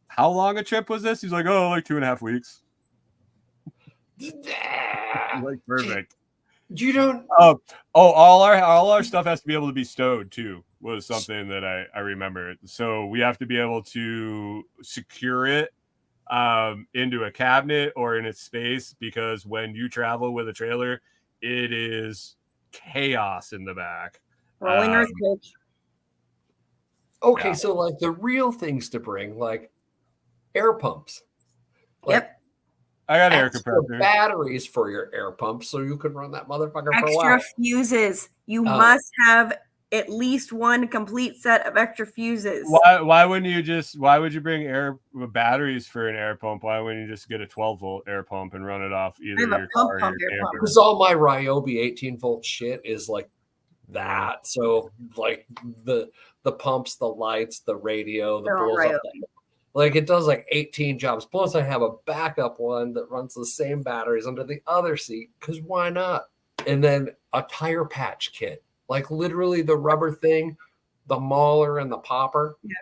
how long a trip was this? He's like, oh, like 2.5 weeks. Like perfect. You don't. All our stuff has to be able to be stowed too. Was something that I remember. So we have to be able to secure it into a cabinet or in its space, because when you travel with a trailer, it is chaos in the back. Rolling earthquake. Okay, so like the real things to bring, like air pumps. Yep. I got air compressor. Batteries for your air pump, so you can run that motherfucker for a while. Extra fuses. You must have at least one complete set of extra fuses. Why would you bring batteries for an air pump? Why wouldn't you just get a 12-volt air pump and run it off either your car or your camper? Because all my Ryobi 18-volt shit is like that. So like the pumps, the lights, the radio, the blows up. Like it does like 18 jobs. Plus I have a backup one that runs the same batteries under the other seat, because why not? And then a tire patch kit. Like literally the rubber thing, the mauler and the popper. Yeah.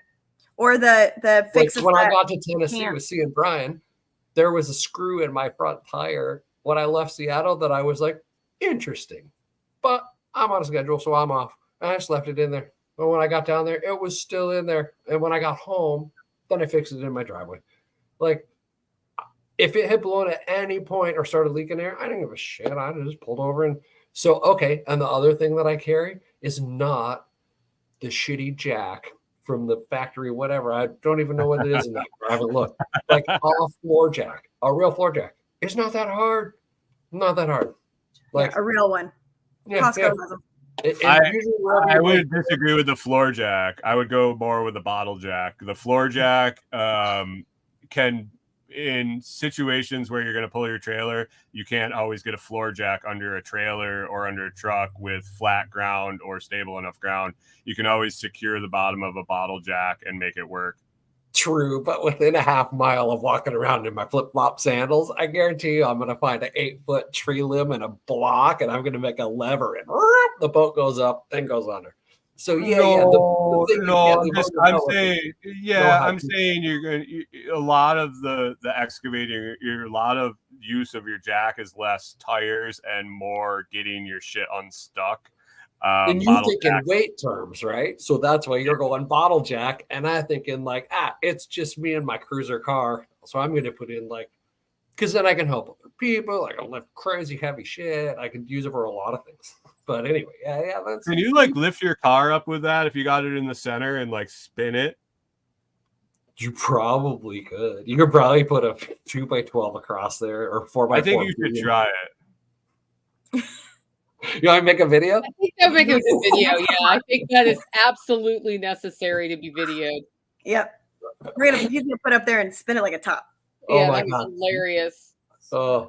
Or the fix. Like when I got to Tennessee with C and Brian, there was a screw in my front tire when I left Seattle that I was like, interesting. But I'm on a schedule, so I'm off. I just left it in there. But when I got down there, it was still in there. And when I got home, then I fixed it in my driveway. Like, if it had blown at any point or started leaking air, I didn't give a shit. I just pulled over and so, okay. And the other thing that I carry is not the shitty jack from the factory, whatever. I don't even know what it is anymore. I haven't looked. Like a floor jack, a real floor jack. It's not that hard. Not that hard. Like a real one. Yeah, Costco has them. I would disagree with the floor jack. I would go more with the bottle jack. The floor jack can, in situations where you're going to pull your trailer, you can't always get a floor jack under a trailer or under a truck with flat ground or stable enough ground. You can always secure the bottom of a bottle jack and make it work. True, but within a half mile of walking around in my flip-flop sandals, I guarantee you I'm going to find an 8-foot tree limb and a block, and I'm going to make a lever, and the boat goes up, then goes under. So I'm saying you're going to a lot of the excavating, a lot of use of your jack is less tires and more getting your shit unstuck. And you think in weight terms, right? So that's why you're going bottle jack, and I think in like, it's just me and my cruiser car, so I'm going to put in like, because then I can help other people. I can lift crazy heavy shit. I can use it for a lot of things. But anyway, that's. Can you like lift your car up with that if you got it in the center and like spin it? You probably could. You could probably put a 2x12 across there or 4x4. I think you should try it. You want to make a video? I think that would make a good video. Yeah, I think that is absolutely necessary to be videoed. Yep. We're gonna put up there and spin it like a top. Yeah, that was hilarious.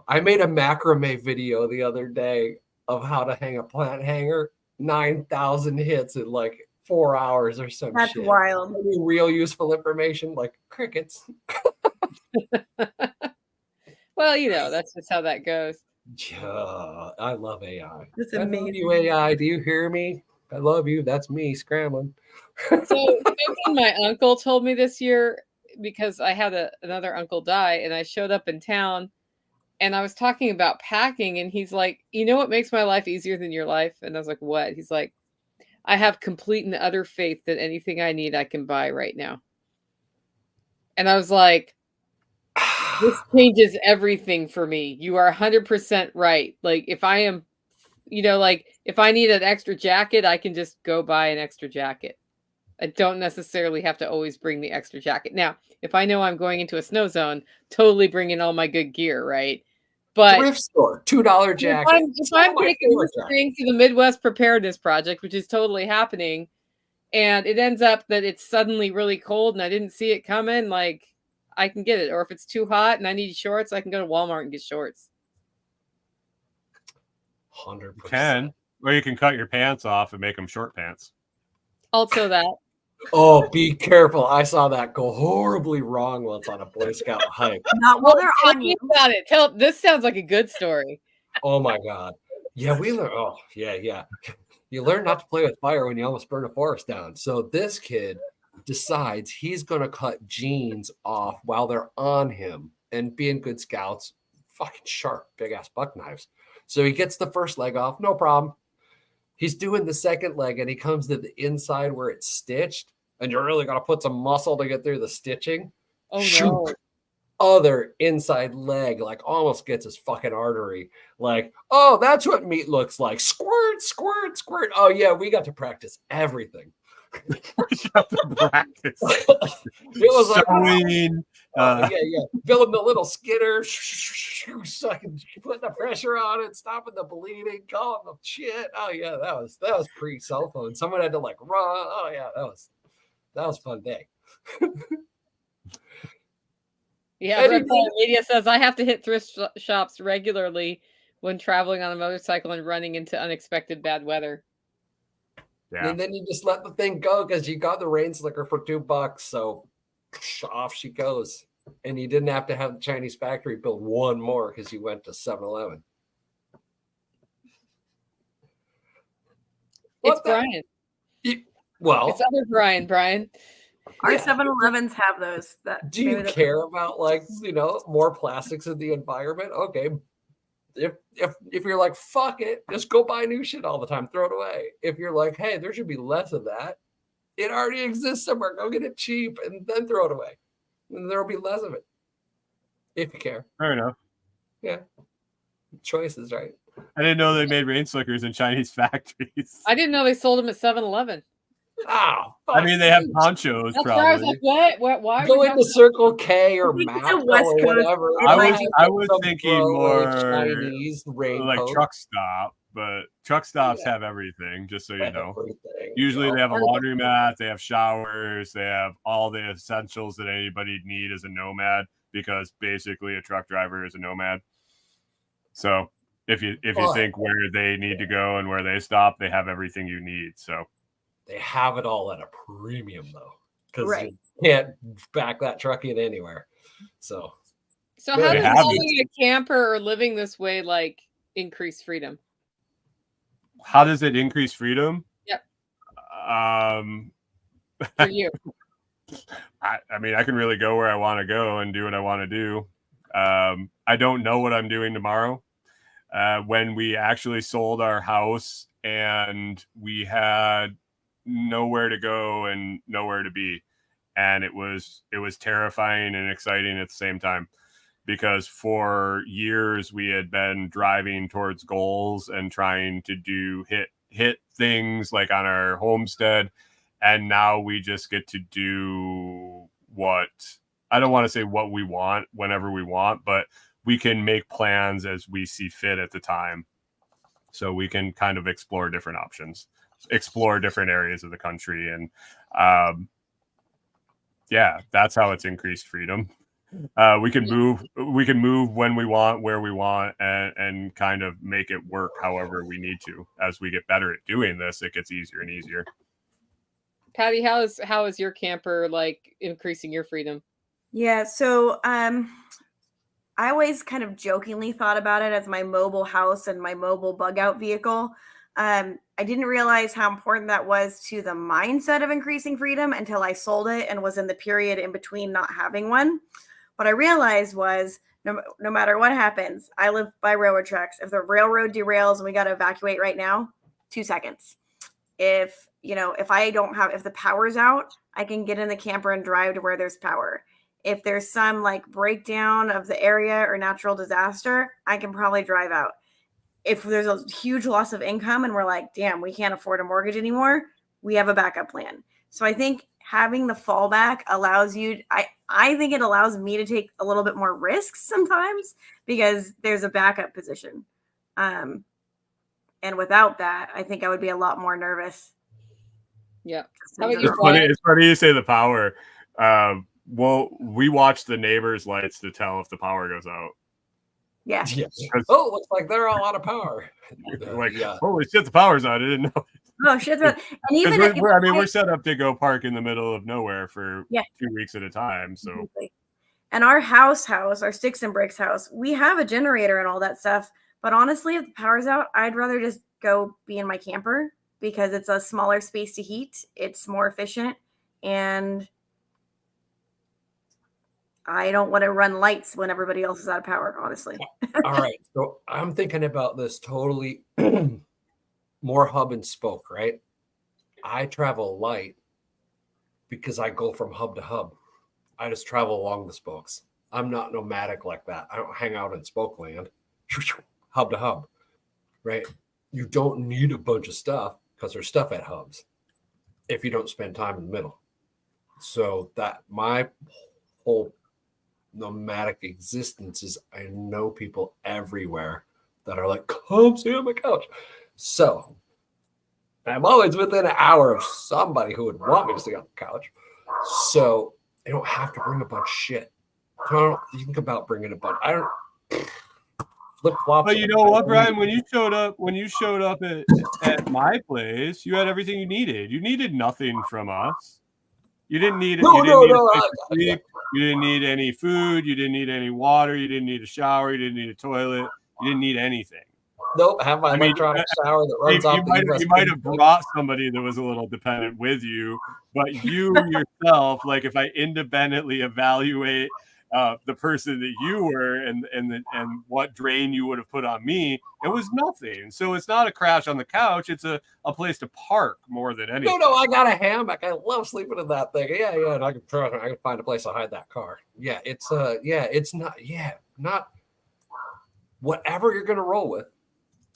I made a macrame video the other day, of how to hang a plant hanger, 9,000 hits in like 4 hours or some That's shit. wild. Any real useful information, like crickets. Well, you know, that's just how that goes. Yeah, I love AI. That's I love amazing. you, AI. Do you hear me? I love you. That's me scrambling. So something my uncle told me this year, because I had another uncle die, and I showed up in town, and I was talking about packing, and he's like, "You know what makes my life easier than your life?" And I was like, "What?" He's like, "I have complete and utter faith that anything I need, I can buy right now." And I was like, this changes everything for me. You are 100% right. Like, if I am, like if I need an extra jacket, I can just go buy an extra jacket. I don't necessarily have to always bring the extra jacket. Now, if I know I'm going into a snow zone, totally bring in all my good gear, right? But Thrift store, $2 jacket. if I'm taking this thing to the Midwest Preparedness Project, which is totally happening, and it ends up that it's suddenly really cold and I didn't see it coming, like, I can get it. Or if it's too hot and I need shorts, I can go to Walmart and get shorts. 100%. You can, or you can cut your pants off and make them short pants. Also that. Oh, be careful. I saw that go horribly wrong once on a Boy Scout hike. Not while they're Tell on me you. about it. This sounds like a good story. Oh my God. Yeah, we learned. Oh, yeah. You learn not to play with fire when you almost burn a forest down. So this kid decides he's going to cut jeans off while they're on him, and being good scouts, fucking sharp, big ass buck knives. So he gets the first leg off, no problem. He's doing the second leg, and he comes to the inside where it's stitched, and you're really going to put some muscle to get through the stitching. Oh, Shoot. no. Other inside leg, like almost gets his fucking artery. Like, oh, that's what meat looks like. Squirt, squirt, squirt. Oh yeah, we got to practice everything. Practice. It was like, sewing. Yeah. Building the little skidder, sucking, putting the pressure on it, stopping the bleeding, calling the shit. Oh yeah, that was pre-cell phone. Someone had to like run. Oh yeah, that was a fun day. Yeah, Red Planet Media says I have to hit thrift shops regularly when traveling on a motorcycle and running into unexpected bad weather. Yeah. And then you just let the thing go because you got the rain slicker for $2. So off she goes. And you didn't have to have the Chinese factory build one more because you went to 7-Eleven. It's Brian. Well, it's other Brian. Our 7-Elevens have those. Do you care about, like, more plastics in the environment? Okay. If you're like, fuck it, just go buy new shit all the time, throw it away. If you're like, hey, there should be less of that, it already exists somewhere, go get it cheap and then throw it away. And there'll be less of it. If you care. Fair enough. Yeah. Choices, right? I didn't know they made rain slickers in Chinese factories. I didn't know they sold them at 7-Eleven. Oh, I mean, they have ponchos. That's probably. where I was like, what? Why? Go into Circle K or Macro or whatever. I was thinking more Chinese like truck stop, but truck stops have everything. Just so you know, usually they have a laundromat, they have showers, they have all the essentials that anybody need as a nomad, because basically a truck driver is a nomad. So if you think where they need to go and where they stop, they have everything you need. So. They have it all at a premium, though, because you can't back that truck in anywhere. So how does owning a camper or living this way like increase freedom? How does it increase freedom? Yep. For you. I mean, I can really go where I want to go and do what I want to do. I don't know what I'm doing tomorrow. When we actually sold our house and we had nowhere to go and nowhere to be, and it was terrifying and exciting at the same time, because for years we had been driving towards goals and trying to hit things like on our homestead, and now we just get to do what, I don't want to say what we want whenever we want, but we can make plans as we see fit at the time, so we can kind of explore different options, explore different areas of the country. And that's how it's increased freedom. We can move when we want, where we want, and kind of make it work however we need to. As we get better at doing this, it gets easier and easier. Patty, how is your camper like increasing your freedom? Yeah, so I always kind of jokingly thought about it as my mobile house and my mobile bug out vehicle. I didn't realize how important that was to the mindset of increasing freedom until I sold it and was in the period in between not having one. What I realized was no matter what happens, I live by railroad tracks. If the railroad derails and we got to evacuate right now, 2 seconds. If the power's out, I can get in the camper and drive to where there's power. If there's some like breakdown of the area or natural disaster, I can probably drive out. If there's a huge loss of income and we're like, damn, we can't afford a mortgage anymore, we have a backup plan. So I think having the fallback allows you, I think it allows me to take a little bit more risks sometimes because there's a backup position. And without that, I think I would be a lot more nervous. Yeah. How about you, it's funny you say the power. Well, we watch the neighbors' lights to tell if the power goes out. Yeah. Oh, looks like they're all out of power. Like, holy shit, the power's out. I didn't know. Oh shit! And even we're set up to go park in the middle of nowhere for 2 weeks at a time. So, and our our sticks and bricks house, we have a generator and all that stuff. But honestly, if the power's out, I'd rather just go be in my camper because it's a smaller space to heat. It's more efficient, and I don't want to run lights when everybody else is out of power, honestly. All right. So I'm thinking about this totally more hub and spoke, right? I travel light because I go from hub to hub. I just travel along the spokes. I'm not nomadic like that. I don't hang out in spoke land, hub to hub, right? You don't need a bunch of stuff because there's stuff at hubs if you don't spend time in the middle. So that my whole nomadic existence is I know people everywhere that are like, come sit on my couch. So I'm always within an hour of somebody who would want me to sit on the couch. So I don't have to bring a bunch of shit. So I don't think about bringing a bunch. I don't flip flops. But you know what, Brian? When you showed up at my place, you had everything you needed. You needed nothing from us. You didn't need it. You didn't need any food. You didn't need any water. You didn't need a shower. You didn't need a toilet. You didn't need anything. Nope. I have my electronic shower that runs off the USB. You might have brought somebody that was a little dependent with you, but you yourself, like if I independently evaluate the person that you were and what drain you would have put on me, it was nothing. So it's not a crash on the couch. It's a place to park more than anything. No, I got a hammock. I love sleeping in that thing. Yeah. And I can find a place to hide that car. Yeah. It's not whatever you're going to roll with.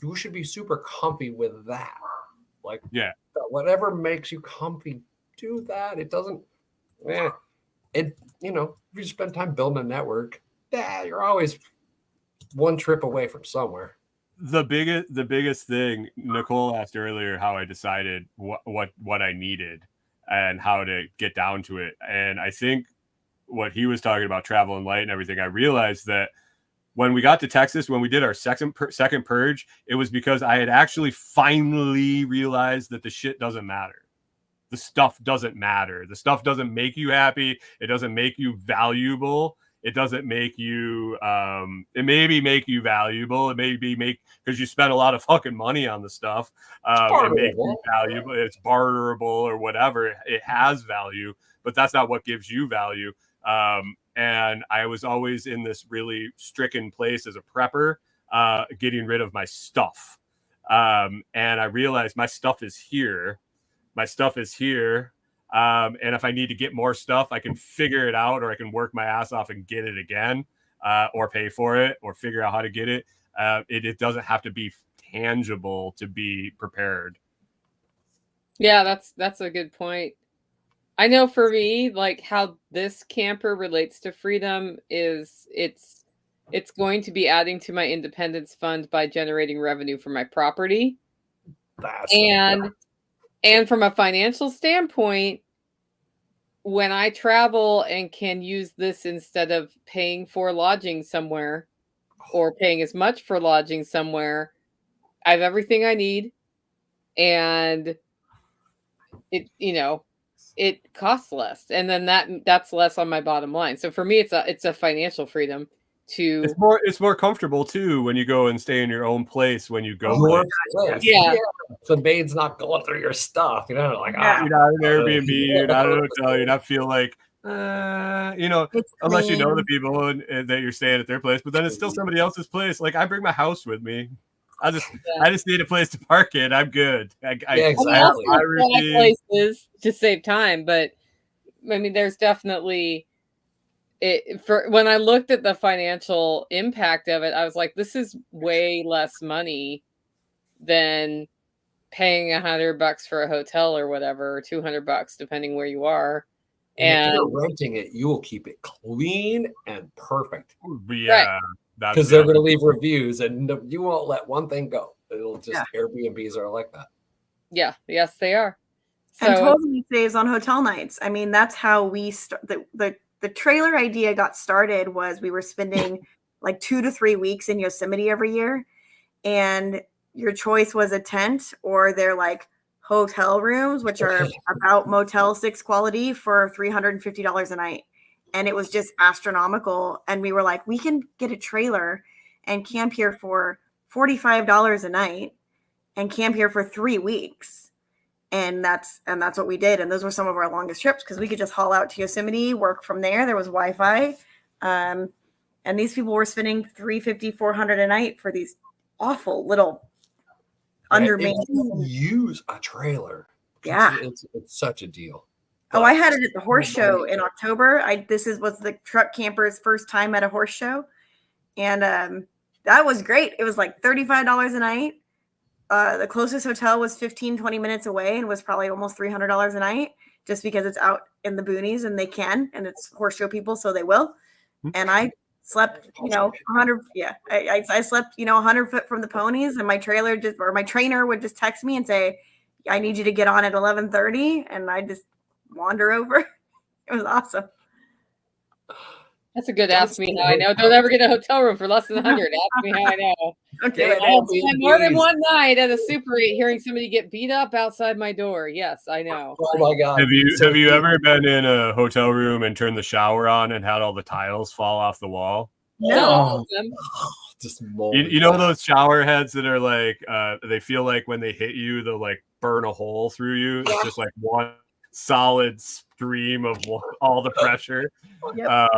You should be super comfy with that. Like, whatever makes you comfy, do that. It doesn't, if you spend time building a network, you're always one trip away from somewhere. The biggest thing, Nicole asked earlier how I decided what I needed and how to get down to it. And I think what he was talking about, travel and light and everything, I realized that when we got to Texas, when we did our second purge, it was because I had actually finally realized that the shit doesn't matter. The stuff doesn't matter. The stuff doesn't make you happy. It doesn't make you valuable. It doesn't make you, it maybe make you valuable. It maybe because you spent a lot of fucking money on the stuff. It makes you valuable. It's barterable or whatever. It has value, but that's not what gives you value. And I was always in this really stricken place as a prepper, getting rid of my stuff. And I realized my stuff is here. My stuff is here. And if I need to get more stuff, I can figure it out, or I can work my ass off and get it again, or pay for it, or figure out how to get it. It doesn't have to be tangible to be prepared. Yeah, that's a good point. I know for me, like how this camper relates to freedom is it's going to be adding to my independence fund by generating revenue from my property. And from a financial standpoint, when I travel and can use this instead of paying for lodging somewhere or paying as much for lodging somewhere, I have everything I need, and it, it costs less, and then that's less on my bottom line. So for me, it's a financial freedom to. It's more comfortable too when you go and stay in your own place when you go. Your place. Yeah. The maid's not going through your stuff, like you're not an Airbnb, you're not an hotel, you're not feel like unless you know the people and that you're staying at their place, but then it's still somebody else's place. Like I bring my house with me. I just need a place to park it. I'm good. Exactly. Places to save time, but I mean, there's definitely for when I looked at the financial impact of it, I was like, this is way less money than paying $100 for a hotel or whatever, or $200 depending where you are. And if you're renting it, you will keep it clean and perfect. Yeah. Right. Because they're going to leave reviews, and you won't let one thing go. It'll just Airbnbs are like that. Yeah, yes, they are. So, and totally stays on hotel nights. I mean, that's how we the trailer idea got started. Was we were spending like 2 to 3 weeks in Yosemite every year, and your choice was a tent or they're like hotel rooms, which are about Motel 6 quality for $350 a night. And it was just astronomical. And we were like, we can get a trailer and camp here for $45 a night and camp here for 3 weeks. And that's what we did. And those were some of our longest trips because we could just haul out to Yosemite, work from there. There was Wi-Fi. And these people were spending $350, $400 a night for these awful little undermanned. Use a trailer. Yeah. It's such a deal. Oh, I had it at the horse show in October. This was the truck camper's first time at a horse show. And that was great. It was like $35 a night. The closest hotel was 15, 20 minutes away and was probably almost $300 a night just because it's out in the boonies and they can, and it's horse show people, so they will. And I slept, 100. Yeah, I slept, 100 foot from the ponies, and my trainer would just text me and say, I need you to get on at 11:30. And I just wander over. It was awesome. That's a good ask me how I know. Don't ever get a hotel room for less than 100. Ask me how I know. Okay. I've spent more than one night at a Super 8 hearing somebody get beat up outside my door. Yes, I know. Oh my God. Have you ever been in a hotel room and turned the shower on and had all the tiles fall off the wall? No. Just mold. You know those shower heads that are like they feel like when they hit you, they'll like burn a hole through you. It's just like one solid stream of all the pressure. Yep.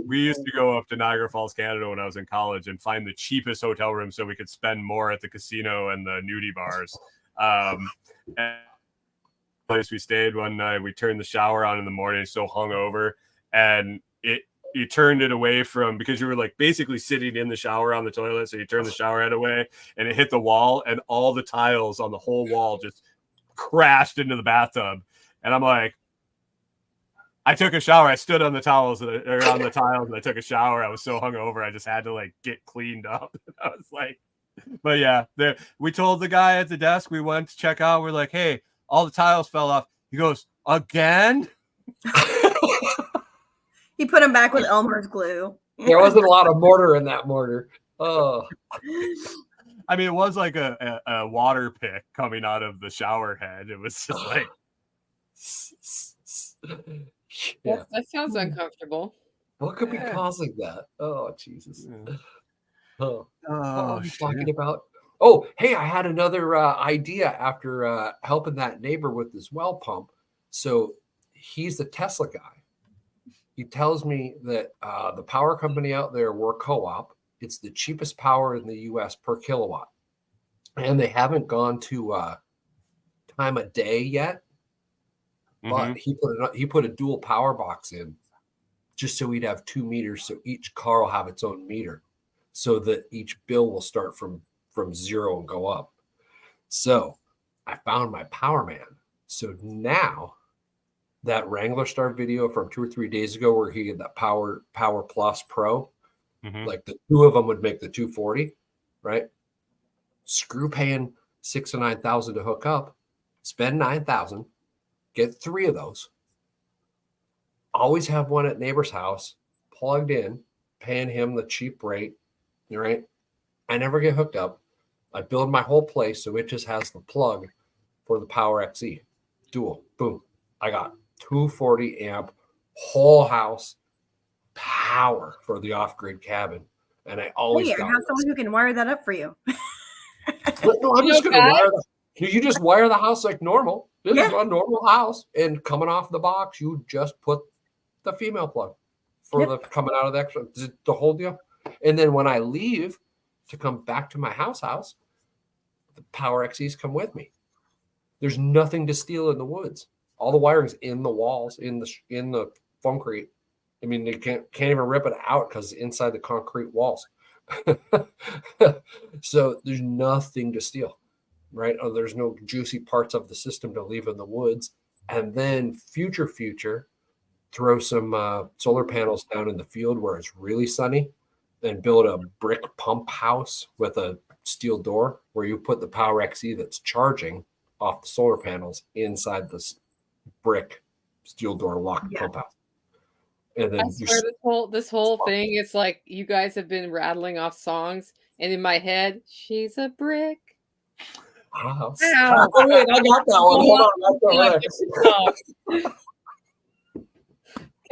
We used to go up to Niagara Falls, Canada when I was in college and find the cheapest hotel room so we could spend more at the casino and the nudie bars. And the place we stayed one night, we turned the shower on in the morning, so hungover, and you turned it away from, because you were like basically sitting in the shower on the toilet, so you turned the shower head away and it hit the wall, and all the tiles on the whole wall just crashed into the bathtub. And I'm like, I took a shower. I stood on the tiles and I took a shower. I was so hungover, I just had to like get cleaned up. I was like, but yeah, we told the guy at the desk, we went to check out. We're like, hey, all the tiles fell off. He goes, again? He put them back with Elmer's glue. There wasn't a lot of mortar in that mortar. Oh. I mean, it was like a water pick coming out of the shower head. It was just like... Yeah. That sounds uncomfortable. What could be causing that? Oh, Jesus. Oh, I'm talking about. Oh, hey, I had another idea after helping that neighbor with this well pump. So he's a Tesla guy. He tells me that the power company out there, we're co-op. It's the cheapest power in the U.S. per kilowatt. And they haven't gone to time of day yet. But he put a dual power box in just so we'd have 2 meters. So each car will have its own meter so that each bill will start from 0 and go up. So I found my power man. So now that Wrangler Star video from 2 or 3 days ago where he had that Power Plus Pro, like the two of them would make the 240, right? Screw paying $6,000 to $9,000 to hook up, spend $9,000, get 3 of those, Always have one at neighbor's house plugged in, paying him the cheap rate, right? I never get hooked up. I build my whole place so it just has the plug for the Power XE dual. Boom. I got 240 amp whole house power for the off-grid cabin. And I always Hey, I got have someone who can wire that up for you. But no, I'm just gonna wire the you just wire the house like normal. This is a normal house. And coming off the box, you just put the female plug for the coming out of the extra, the whole deal. And then when I leave to come back to my house, the Power XEs come with me. There's nothing to steal in the woods. All the wiring's in the walls, in the concrete. I mean, they can't even rip it out because inside the concrete walls. So there's nothing to steal, right? Oh, there's no juicy parts of the system to leave in the woods. And then future, throw some solar panels down in the field where it's really sunny and build a brick pump house with a steel door where you put the Power XE that's charging off the solar panels inside this brick steel door locked pump house. And then I swear this whole thing, it's like you guys have been rattling off songs, and in my head, she's a brick house. Ow. Oh, wait, I got that one. Hold on.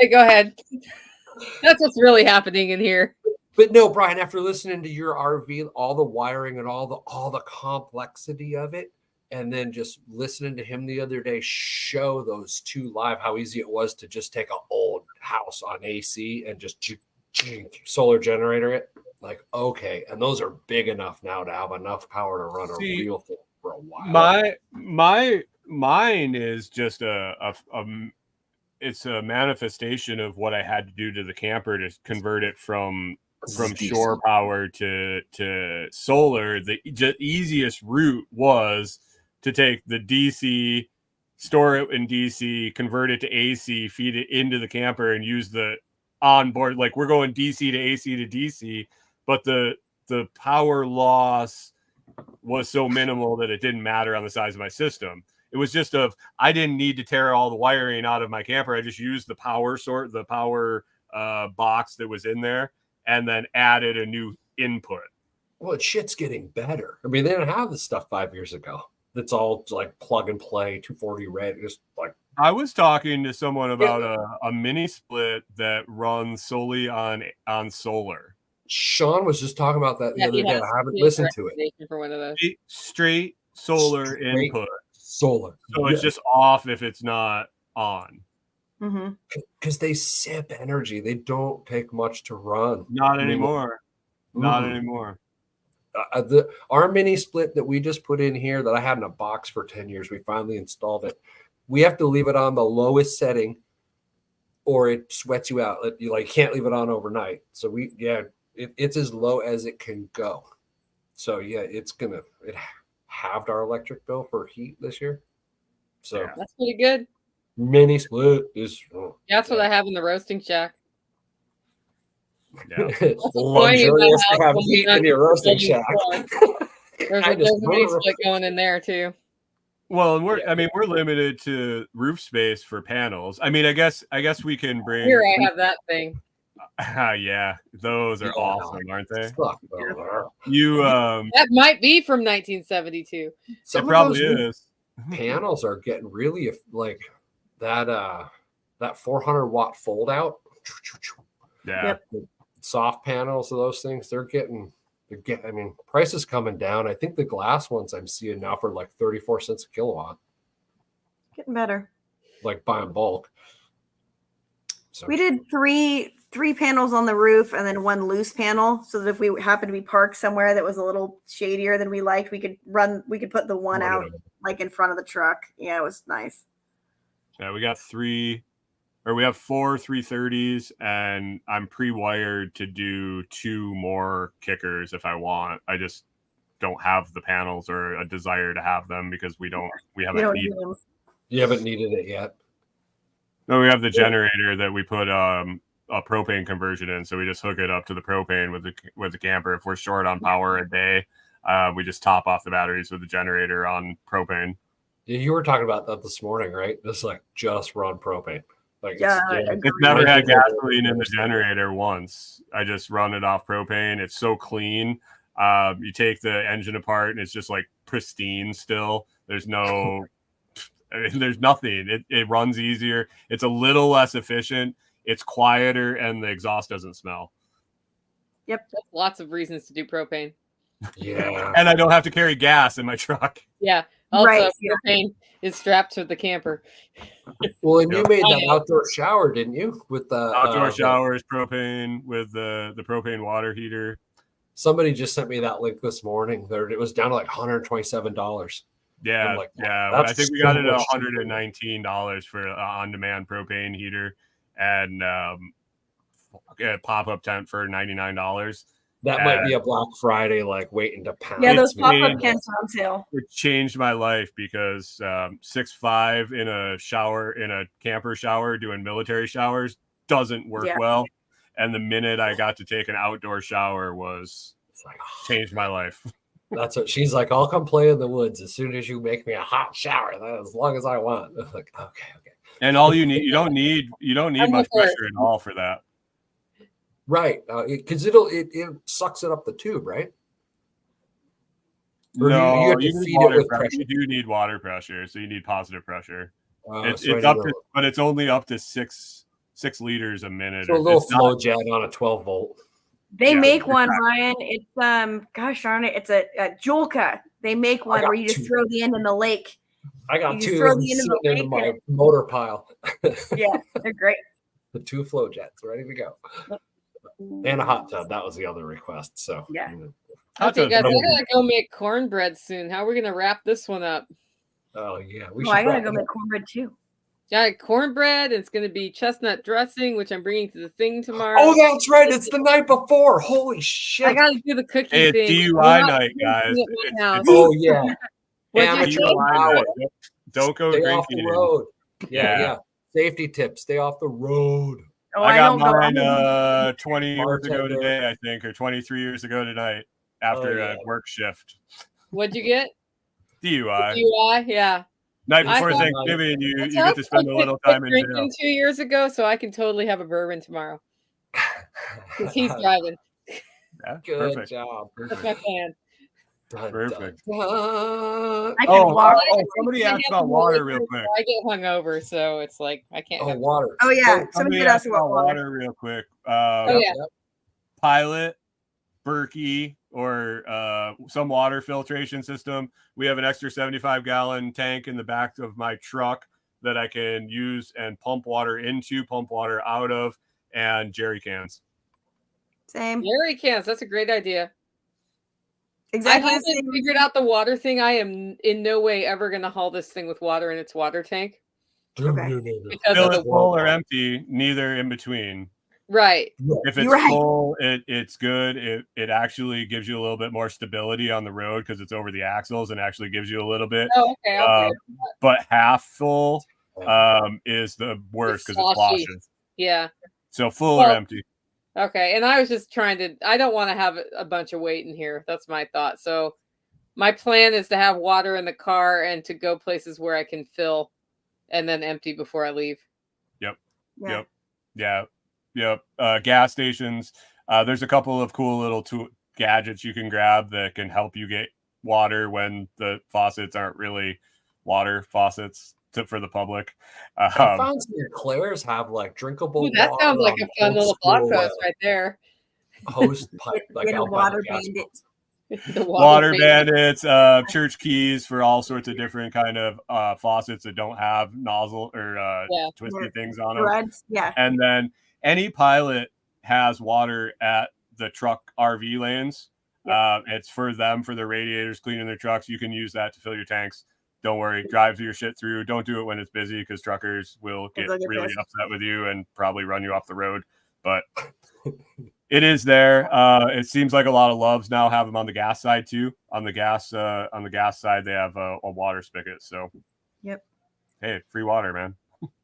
Okay, go ahead. That's what's really happening in here. But no, Brian, after listening to your RV, all the wiring and all the complexity of it, and then just listening to him the other day show those two live, how easy it was to just take an old house on AC and just solar generator it. Like, okay. And those are big enough now to have enough power to run a real thing for a while. Mine is just it's a manifestation of what I had to do to the camper to convert it from shore power to solar. The easiest route was to take the DC, store it in DC, convert it to AC, feed it into the camper, and use the onboard. Like, we're going DC to AC to DC, but the power loss was so minimal that it didn't matter on the size of my system. It was just I didn't need to tear all the wiring out of my camper. I just used the power box that was in there, and then added a new input. Well, shit's getting better. I mean, they didn't have this stuff 5 years ago. That's all like plug and play, 240 red. Just like, I was talking to someone about a mini split that runs solely on solar. Sean was just talking about that the other day. I haven't listened to it. For one of those. Straight solar input. Solar. So it's just off if it's not on. Because they sip energy. They don't take much to run. Not anymore. Not anymore. Our mini split that we just put in here that I had in a box for 10 years, we finally installed it. We have to leave it on the lowest setting or it sweats you out. You can't leave it on overnight. So it's as low as it can go. So it halved our electric bill for heat this year. So that's pretty good. Mini split is that's what I have in the roasting shack. Yeah. Luxurious to have heat in your roasting shack. There's a mini split going in there too. Well, and we're limited to roof space for panels. I mean, I guess we can bring. Here I have that thing. Yeah, those are awesome, aren't they? That might be from 1972. It probably is. Panels are getting really like that 400 watt fold out. Yeah. Soft panels of those things, they're getting, I mean, price is coming down. I think the glass ones I'm seeing now for like 34 cents a kilowatt. Getting better. Like buying bulk. So we did three panels on the roof and then one loose panel, so that if we happened to be parked somewhere that was a little shadier than we liked, we could put the one out like in front of the truck. Yeah, it was nice. Yeah, we got we have 4 330s, and I'm pre-wired to do 2 more kickers if I want. I just don't have the panels or a desire to have them because we haven't needed them. You haven't needed it yet. No, we have the generator that we put a propane conversion in, so we just hook it up to the propane with the camper. If we're short on power a day, we just top off the batteries with the generator on propane. You were talking about that this morning, right? Just run propane. Like Yeah, It's never had gasoline in the generator once. I just run it off propane. It's so clean. You take the engine apart and it's just like pristine still. There's no, there's nothing. It runs easier. It's a little less efficient. It's quieter and the exhaust doesn't smell. Yep. That's lots of reasons to do propane. Yeah. And I don't have to carry gas in my truck. Yeah. Also, Right, propane is strapped to the camper. Well, and you Yep. made that outdoor shower, didn't you? With the Outdoor showers, propane with the propane water heater. Somebody just sent me that link this morning. It was down to like $127. Yeah, like, yeah. that's I think we so got it at much cheaper. $119 for on-demand propane heater and a pop-up tent for $99. That might be a Black Friday, like waiting to pound. Yeah, those It's pop-up made- tents are on sale. It changed my life because 6'5" in a shower, in a camper shower, doing military showers doesn't work well. And the minute I got to take an outdoor shower was changed my life. That's what she's like. I'll come play in the woods as soon as you make me a hot shower. As long as I want. I'm like, okay. And all you need, you don't need much pressure at all for that. Right, because it sucks it up the tube, right? Or No, you have to you need feed water it with pressure. pressure. You do need water pressure, so you need positive pressure. It's so up to, but it's only up to 6 liters a minute. So a little flow jet on a 12 volt. They make one, Ryan. It's gosh darn it, it's a Julka. They make one where you just throw the end in the lake. I got you two throw of them the end in sitting the in my lake motor pile. Yeah, they're great. The 2 flow jets ready to go. And a hot tub. That was the other request. So yeah. Okay, guys, I gotta go make cornbread soon. How are we gonna wrap this one up? Oh yeah, I gotta go make cornbread too. Yeah, cornbread. It's gonna be chestnut dressing, which I'm bringing to the thing tomorrow. Oh, that's right. It's the night before. Holy shit! I gotta do the cookie it's thing. DUI night, guys. Oh yeah. DUI night. Don't go Stay drinking. off the road. Yeah. Safety tips. Stay off the road. Oh, I got don't mine 20 years ago today, I think, or 23 years ago tonight after a work shift. What'd you get? DUI. DUI, yeah. Night before Thanksgiving, you get to spend a little time in jail. 2 years ago, so I can totally have a bourbon tomorrow. Because he's driving. Yeah, Good job. That's my plan. Perfect. Somebody asked about water real quick. I get hungover, so it's like I can't. Oh, water. Oh yeah, somebody did ask about water real quick. Pilot, Berkey, or some water filtration system. We have an extra 75-gallon tank in the back of my truck that I can use and pump water into, pump water out of, and jerry cans. Same. Jerry cans. That's a great idea. Exactly. I haven't figured out the water thing. I am in no way ever going to haul this thing with water in its water tank. Okay. Because Fill it full or empty, neither in between. Right. If it's full, it's good. It actually gives you a little bit more stability on the road because it's over the axles and actually gives you a little bit. Oh, okay. But half full is the worst because it sloshes. Yeah. So full or empty. Okay. And I was just I don't want to have a bunch of weight in here. That's my thought. So my plan is to have water in the car and to go places where I can fill and then empty before I leave. Yep. Gas stations. There's a couple of cool little gadgets you can grab that can help you get water when the faucets aren't really water faucets for the public. I found some Claire's have like drinkable. Ooh, that sounds like a fun little blog post right there. Hose pipe, like water bandits. Water bandits, church keys for all sorts of different kind of faucets that don't have nozzle or twisty things on them. Threads. Yeah. And then any pilot has water at the truck RV lanes. It's for them, for their radiators, cleaning their trucks. You can use that to fill your tanks. Don't worry, drive your shit through. Don't do it when it's busy because truckers will get really upset with you and probably run you off the road. But it is there. It seems like a lot of loves now have them on the gas side too. On the gas side, they have a water spigot. So, hey, free water, man.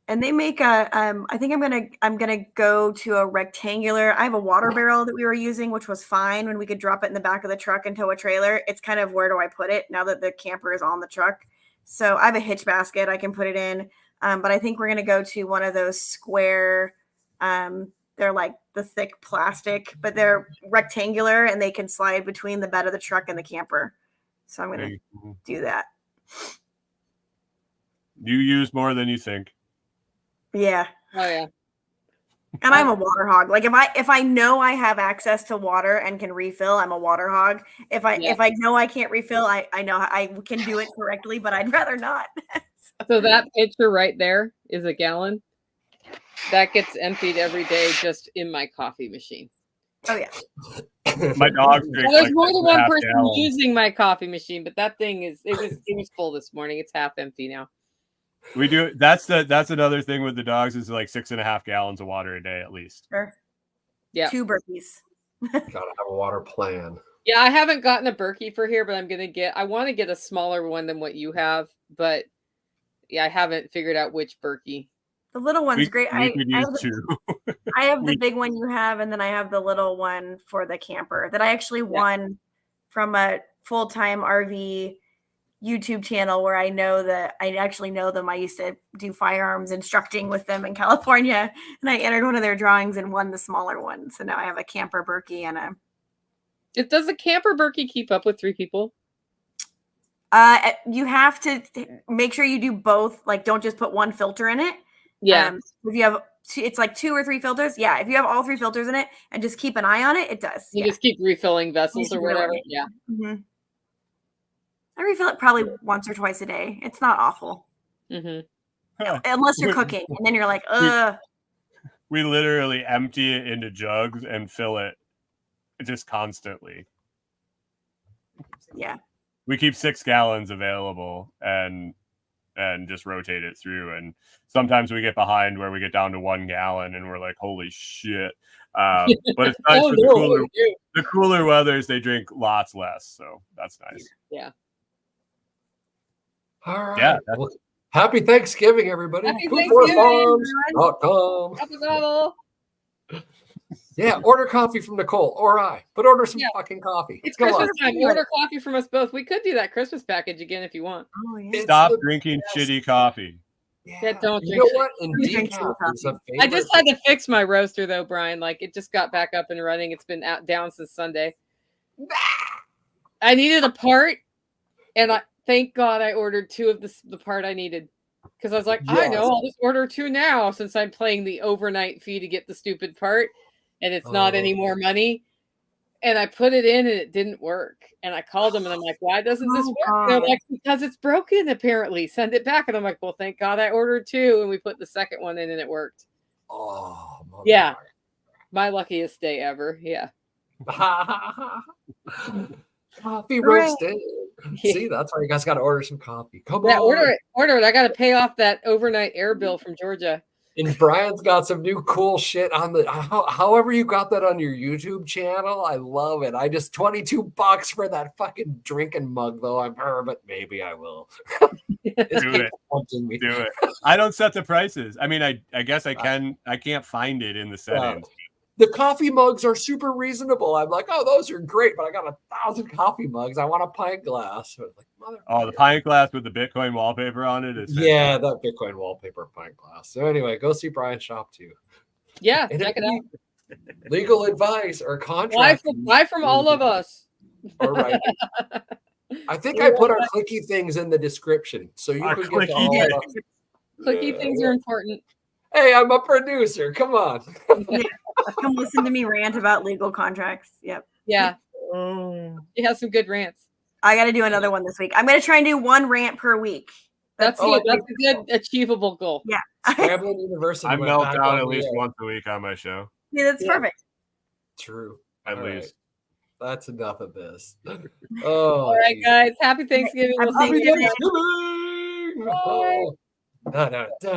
And they make I think I'm gonna go to a rectangular. I have a water barrel that we were using, which was fine when we could drop it in the back of the truck and tow a trailer. It's kind of where do I put it now that the camper is on the truck? So I have a hitch basket I can put it in. but I think we're going to go to one of those square, they're like the thick plastic, but they're rectangular and they can slide between the bed of the truck and the camper. So I'm going to do that. You use more than you think. Yeah. Oh yeah. And I'm a water hog. Like if I know I have access to water and can refill, I'm a water hog. If I know I can't refill, I know I can do it correctly, but I'd rather not. So that pitcher right there is a gallon. That gets emptied every day just in my coffee machine. Oh yeah. My dogs drink. Well, there's like more than one person gallons. using my coffee machine, but that thing it was full this morning. It's half empty now. We do. That's another thing with the dogs is like 6.5 gallons of water a day at least. Sure. Yeah. 2 burpees. Gotta have a water plan. Yeah, I haven't gotten a Berkey for here, but I want to get a smaller one than what you have, but yeah, I haven't figured out which Berkey. The little one's great. I have the We- big one you have, and then I have the little one for the camper that I actually won from a full-time RV YouTube channel where I actually know them. I used to do firearms instructing with them in California, and I entered one of their drawings and won the smaller one. So now I have a camper Berkey and a. Does a camper Berkey keep up with 3 people? You have to make sure you do both. Like, don't just put one filter in it. Yeah. If you have, it's like 2 or 3 filters. Yeah. If you have all 3 filters in it and just keep an eye on it, it does. You just keep refilling vessels or whatever. Really. Yeah. Mm-hmm. I refill it probably once or twice a day. It's not awful. Mm-hmm. Unless you're cooking. And then you're like, ugh. We literally empty it into jugs and fill it just constantly. Yeah. We keep 6 gallons available and just rotate it through. And sometimes we get behind where we get down to 1 gallon and we're like, holy shit. But it's nice with the cooler weathers, they drink lots less. So that's nice. Yeah. All right. Yeah. Well, happy Thanksgiving, everybody. Happy Foodforfarms.com. Yeah, order coffee from Nicole or I, but order some fucking coffee. It's Christmas time. Order coffee from us both. We could do that Christmas package again if you want. Oh, yeah. Stop drinking shitty coffee. Yeah, don't you drink know what? And decaf is a favorite. I just had to fix my roaster though, Brian. Like it just got back up and running. It's been down since Sunday. I needed a part, and thank God I ordered 2 of the part I needed. Because I was like, I know, I'll just order 2 now since I'm paying the overnight fee to get the stupid part, and it's not any more money. And I put it in, and it didn't work. And I called them, and I'm like, why doesn't this work? And they're like, because it's broken, apparently. Send it back. And I'm like, well, thank God I ordered 2, and we put the second one in, and it worked. Oh, yeah. My luckiest day ever. Yeah. Coffee roasted. Yeah. See, that's why you guys got to order some coffee. Come on. Order it. I got to pay off that overnight air bill from Georgia. And Brian's got some new cool shit on however you got that on your YouTube channel. I love it. I just $22 for that fucking drinking mug though. But maybe I will. Do it. I don't set the prices. I mean, I guess I can. I can't find it in the settings. The coffee mugs are super reasonable. I'm like, oh, those are great, but I got 1,000 coffee mugs. I want a pint glass. So like, the pint glass with the Bitcoin wallpaper on it is fantastic. Yeah, that Bitcoin wallpaper pint glass. So anyway, go see Brian's shop too. Yeah, check it out. Legal advice or contract. Buy from all of us. All right. I think I put our clicky things in the description, so you can get all of us. Clicky things are important. Hey, I'm a producer. Come on. Come listen to me rant about legal contracts. Yep. Yeah. He has some good rants. I got to do another one this week. I'm going to try and do 1 rant per week. That's a good achievable goal. Yeah. Scrambling University. I melt down at least once a week on my show. Yeah, that's perfect. True. At least. Right. That's enough of this. All right, guys. Happy Thanksgiving. Happy Thanksgiving. Bye.